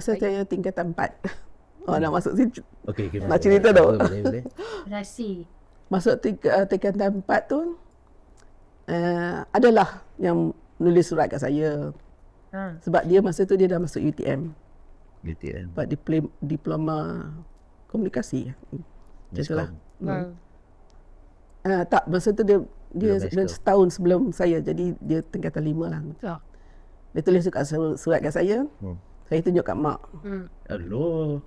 saya tingkatan 4 nak masuk sini nak cerita tau. Rahsia masuk tingkatan 4 tu adalah yang nulis surat kat saya. Sebab dia masa tu dia dah masuk UTM buat diploma komunikasi. Macam tak, masa tu dia setahun sebelum saya, jadi dia tingkatan 5 lah. Dia tulis surat kat saya. Saya tunjuk kat mak. Hello.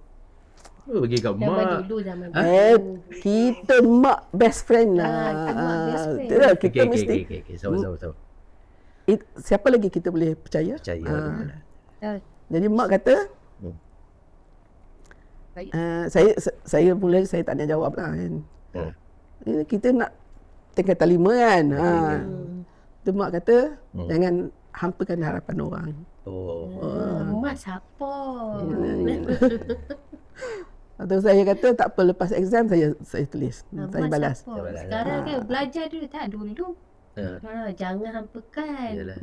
Bagi kat mak. Zaman kita mak best friend lah. Kita mesti. Sama. Siapa lagi kita boleh percaya? Jadi mak kata saya mula saya tak nak jawab lah kan. Kita nak tingkatan 5 kan. Tu mak kata jangan hampakan harapan orang. Mak siapa? Atau saya kata tak apa, lepas exam saya tulis. Saya balas. Sekarang kan belajar dulu tak dulu. Jangan hampakan.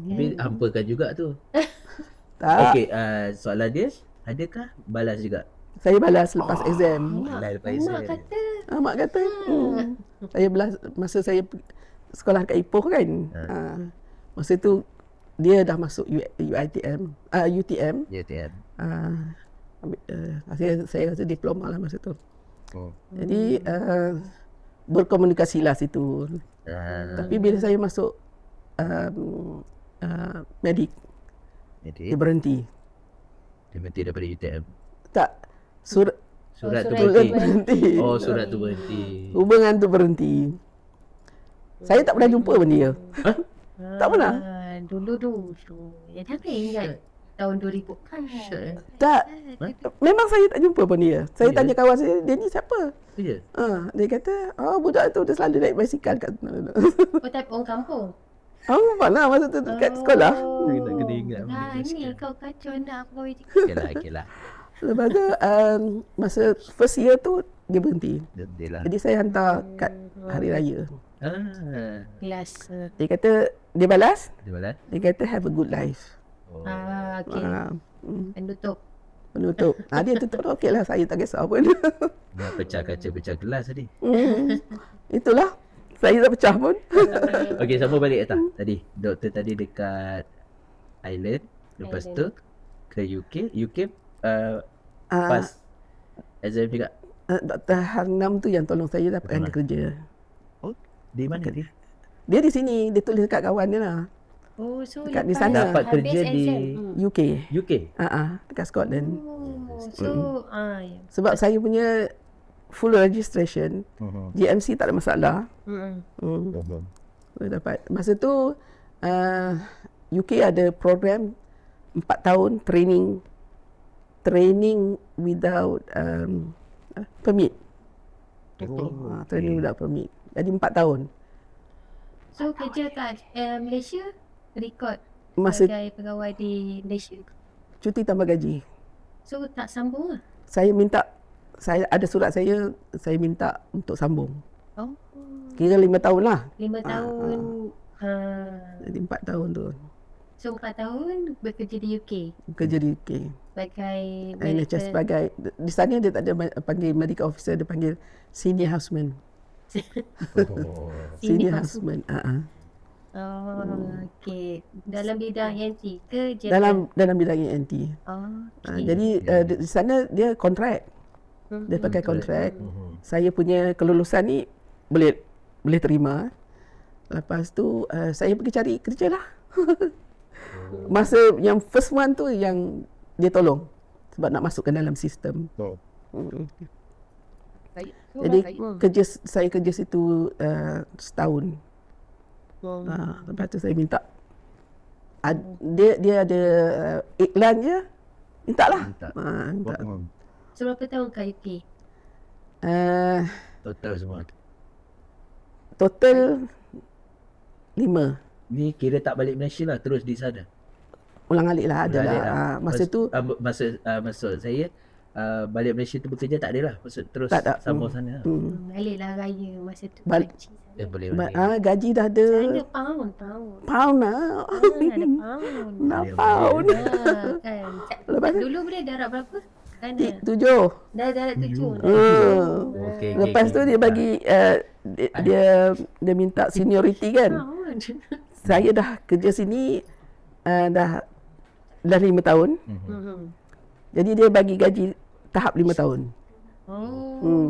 Tapi hampakan juga tu. Tak. Okey, soalan dia, adakah balas juga? Saya balas lepas exam. Mak kata. Mak kata. Saya balas masa saya sekolah kat Ipoh kan. Masa tu dia dah masuk UTM. Saya rasa diploma lah masa tu. Jadi berkomunikasi lah situ. Tapi bila saya masuk medik, dia berhenti. Dia berhenti daripada UTM? Tak. Surat tu berhenti. Surat tu berhenti. Hubungan tu berhenti. Saya tak pernah jumpa pun dia. Tak pernah. Dulu. Ya, tapi ingat tahun 2000 kan. Tak. Memang saya tak jumpa pun dia. Saya tanya kawan saya, dia ni siapa? Ya. Dia kata, budak tu dia selalu naik basikal kat sana. Tapi orang kampung. Mana masa tu dekat sekolah. Tak kena ingat. Ni kau kacau nak aku Okeylah. Lepas tu masa first year tu dia berhenti. Jadi saya hantar kat hari raya. Kelas. Dia kata dia balas. Dia kata have a good life. Okey. Penutup. Dia tutup okeylah, saya tak kisah pun. Dia pecah kaca, pecah gelas tadi. Itulah. Saya tak pecah pun. Okey, sambung balik tadi. Doktor tadi dekat Ireland, lepas tu ke UK pas exam juga. Dr. Harnam tu yang tolong saya dapatkan kerja. Di mana dia? Dia di sini, dia tulis dekat kawan dia lah. So dekat di sana dapat kerja di UK. Dekat Scotland. Sebab saya punya full registration, GMC tak ada masalah. Saya dapat. Masa tu UK ada program 4 tahun training without permit. Training without permit. Jadi 4 tahun. So kerja kat Malaysia rekod masa sebagai pegawai di Malaysia. Cuti tambah gaji. So tak sambung lah. Saya ada surat saya minta untuk sambung. Kira 5 tahun lah. 5 tahun. Jadi 4 tahun tu. So 4 tahun bekerja di UK. Bekerja di UK. Sebagai NHS sebagai di sana dia tak ada panggil medical officer, dia panggil senior houseman. Senior houseman. Okey. Dalam bidang ENT ke dalam bidang ENT. Jadi di sana dia kontrak. Dia pakai kontrak. Saya punya kelulusan ni boleh terima. Lepas tu saya pergi cari kerja lah. Masa yang first one tu yang dia tolong sebab nak masukkan dalam sistem. Jadi saya kerja situ setahun. Lepas tu saya minta dia ada iklan je, minta lah. Minta. So berapa tahun kat UK? Total semua. Total 5. Ni kira tak balik Malaysia lah, terus di sana. Ulang alik lah, ada lah. Masa tu maksud saya balik Malaysia tu bekerja tak ada lah. Maksud terus sambung sana lah. Balik lah raya masa tu. Boleh. Gaji dah ada. Ada pound. Pound lah. Ada pound. Kan. Dulu boleh darab berapa? 7. Darab 7. Okay, lepas tu dia bagi dia minta seniority kan. Saya dah kerja sini dah 5 tahun. Jadi dia bagi gaji tahap 5 tahun.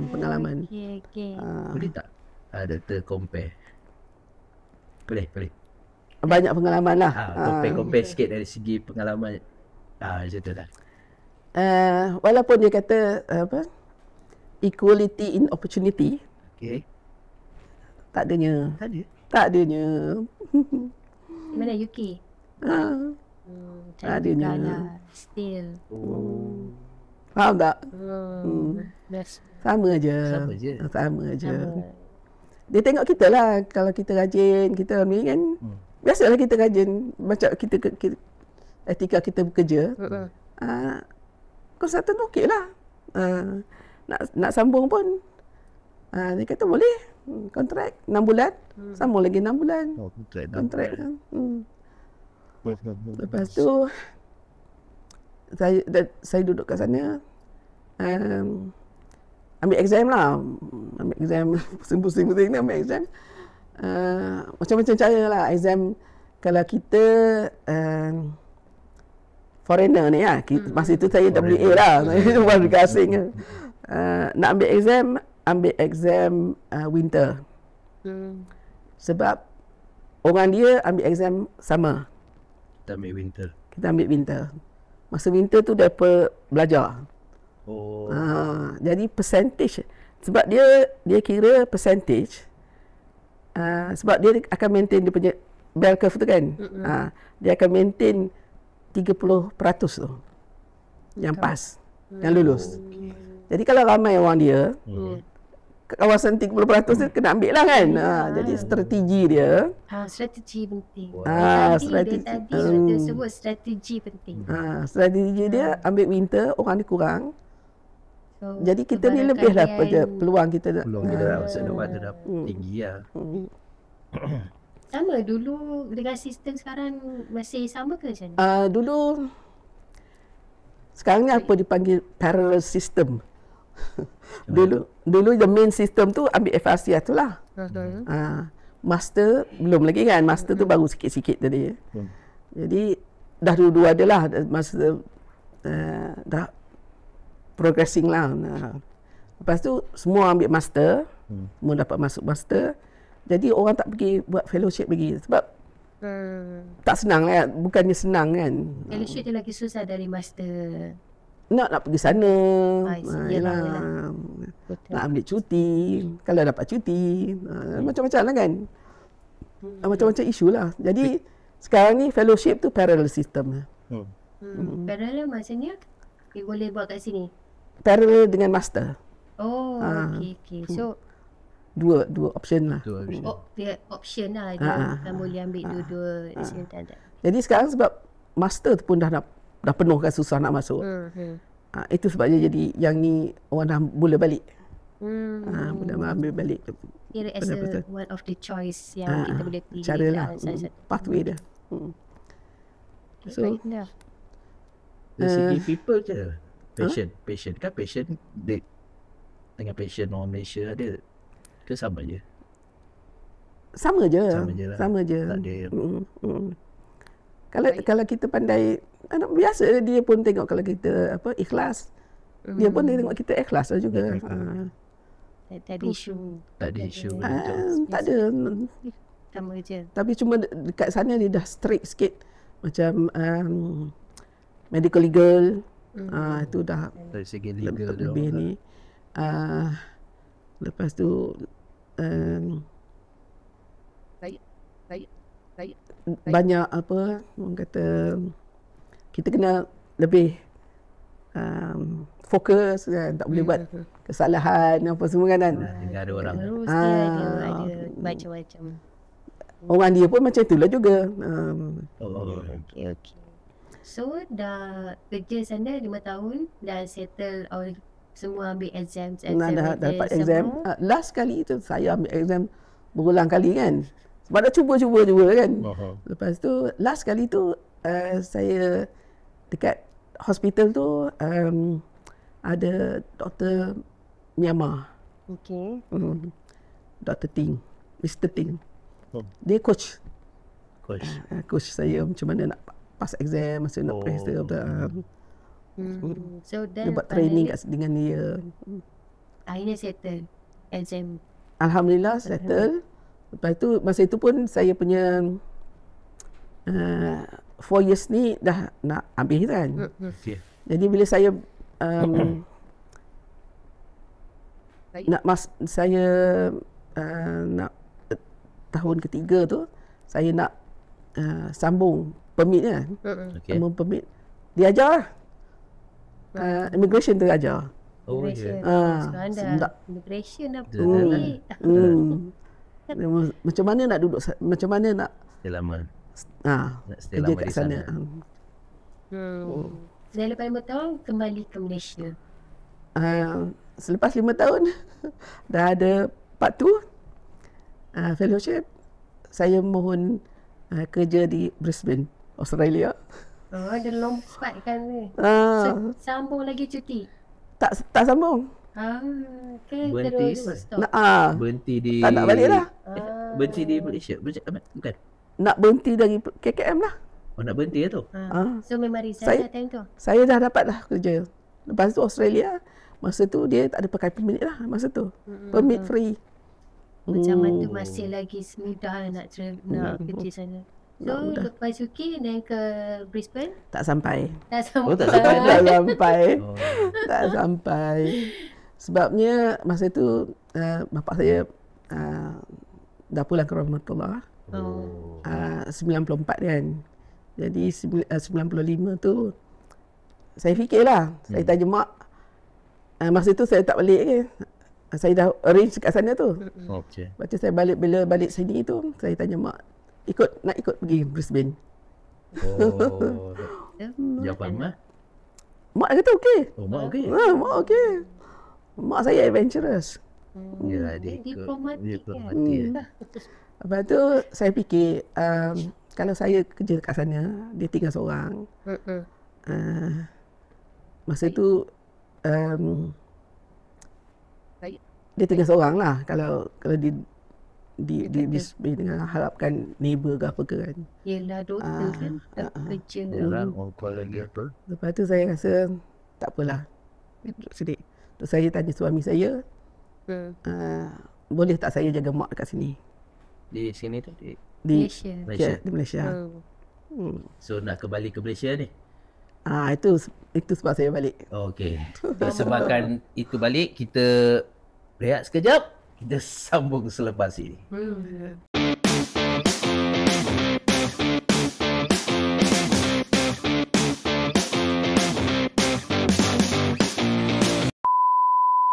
Pengalaman. Okey. Boleh tak doktor compare? Boleh. Banyak pengalaman lah. Compare sikit dari segi pengalaman. Macam tu lah. Walaupun dia kata equality in opportunity. Okay. Tak adanya. Tak ada. Mana UK? Tak adanya. Still. Faham tak? Sama je. Dia tengok kita lah. Kalau kita rajin, kita ni kan. biasalah kita rajin macam kita etika kita bekerja. Konsultan okey lah. Nak sambung pun dia kata boleh kontrak 6 bulan, sambung lagi 6 bulan. Kontrak. Lepas tu saya duduk kat sana, ambil exam lah. Ambil exam, pusing-pusing ni ambil exam. Macam-macam cara lah exam. Kalau kita foreigner ni lah, masa itu saya WA lah, saya warga asing. Nak ambil exam winter. Sebab orang dia ambil exam sama. Kita ambil winter. Masa winter tu dapat belajar. Jadi percentage, sebab dia kira percentage, sebab dia akan maintain dia punya bell curve tu kan. Dia akan maintain 30% tu yang pas, yang lulus. Jadi kalau ramai orang dia, kawasan 30% tu kena ambil lah kan. Jadi strategi dia. Strategi penting. Strategi. Tadi sebut strategi penting. Strategi dia ambil winter, orang ni kurang. So, jadi kita ni lebih lah peluang kita. Peluang kita masa depan tu dah tinggi lah. Sama dulu dengan sistem sekarang masih sama ke macam mana? Dulu, sekarang ni apa dipanggil parallel system. Dulu the main system tu ambil FRC tu lah. Master belum lagi kan. Master tu baru sikit-sikit tadi. Jadi dah dua-dua adalah masa dah progressing lah. Lepas tu semua ambil master, semua dapat masuk master. Jadi orang tak pergi buat fellowship lagi sebab tak senang lah. Bukannya senang kan. Fellowship tu lagi susah dari master. Nak pergi sana, yelah. nak ambil cuti, kalau dapat cuti, macam-macam lah kan. Macam-macam isu lah. Jadi sekarang ni fellowship tu parallel system. Parallel maksudnya dia boleh buat kat sini? Parallel dengan master. Okay. So dua option lah. Dia option lah. Dia kan boleh ambil dua-dua at same time. Jadi sekarang sebab master tu pun dah penuh kan, susah nak masuk. Itu sebabnya jadi yang ni orang dah mula balik. Mula ambil balik. Kira as one of the choice yang kita boleh pilih. Cara lah. Pathway dia. So, dari segi people je. Passion kan, passion dengan passion orang Malaysia ada ke sama je? Sama je. Tak ada. Kalau kita pandai, biasa dia pun tengok kalau kita ikhlas. Dia pun tengok kita ikhlas lah juga. Tak ada isu. Tak ada. Sama je. Tapi cuma dekat sana dia dah strict sikit. Macam medical legal. Itu dah dari segi legal lebih ni. Lepas tu banyak orang kata kita kena lebih fokus kan, tak boleh buat kesalahan apa semua kan. Dengan ada orang ada macam-macam. Orang dia pun macam itulah juga. Okay. So dah kerja sana 5 tahun dan settle semua ambil exam. Dah dapat exam. Last kali tu saya ambil exam berulang kali kan. Sebab dah cuba kan. Lepas tu last kali tu saya dekat hospital tu ada Dr. Myanmar. Okay. Dr. Ting. Mr. Ting. Dia coach saya macam mana nak pass exam, masa nak press So dia buat training dengan dia. Akhirnya settle exam. Alhamdulillah settle. Lepas tu masa itu pun saya punya 4 years ni dah nak habis kan. Jadi bila saya nak tahun ketiga tu saya nak sambung permit kan. Sambung permit. Dia ajar lah. Immigration tu ajar. Immigration dah macam mana nak duduk, macam mana nak Stay lama. Nak stay kerja lama kat di sana. Dan lepas 5 tahun kembali ke Malaysia. Selepas 5 tahun dah ada part 2 fellowship, saya mohon kerja di Brisbane, Australia. Ada lompat kan ni. Sambung lagi cuti. Tak sambung. Berhenti Terus stop. berhenti di Tak nak balik lah. Berhenti di Malaysia. Bukan. Nak berhenti dari KKM lah. Oh, nak berhenti tu. So memang resign time tu. Saya dah dapat dah kerja. Lepas tu Australia, masa tu dia tak ada pakai permit lah masa tu. Permit free. Macam mana masih lagi semudah nak kerja sana. So lepas UK dan ke Brisbane? Tak sampai. Tak sampai. Tak sampai. Tak sampai. Tak sampai. Sebabnya masa tu bapa saya dah pulang ke rahmatullah. 94 kan. Jadi 95 tu saya fikirlah, saya tanya mak. Masa tu saya tak balik kan. Saya dah arrange kat sana tu. Okey. Lepas tu saya bila balik sini tu, saya tanya mak, nak ikut pergi Brisbane. Jawapan mak? Mak kata okey. Mak okey. Mak okey. Mak saya adventurous. Ya, dia Diplomatik Lepas tu saya fikir kalau saya kerja kat sana, dia tinggal seorang. Masa tu dia tinggal seorang lah. Kalau di dengan harapkan neighbor ke apa ke kan. Yelah doktor kan tak kerja. Orang call lagi apa? Lepas tu saya rasa tak apalah. Sedih. Terus saya tanya suami saya, boleh tak saya jaga mak dekat sini? Di sini tu di Malaysia. Di Malaysia. So nak kembali ke Malaysia ni? Itu sebab saya balik. Okey. Sebabkan itu balik, kita rehat sekejap. Kita sambung selepas ini.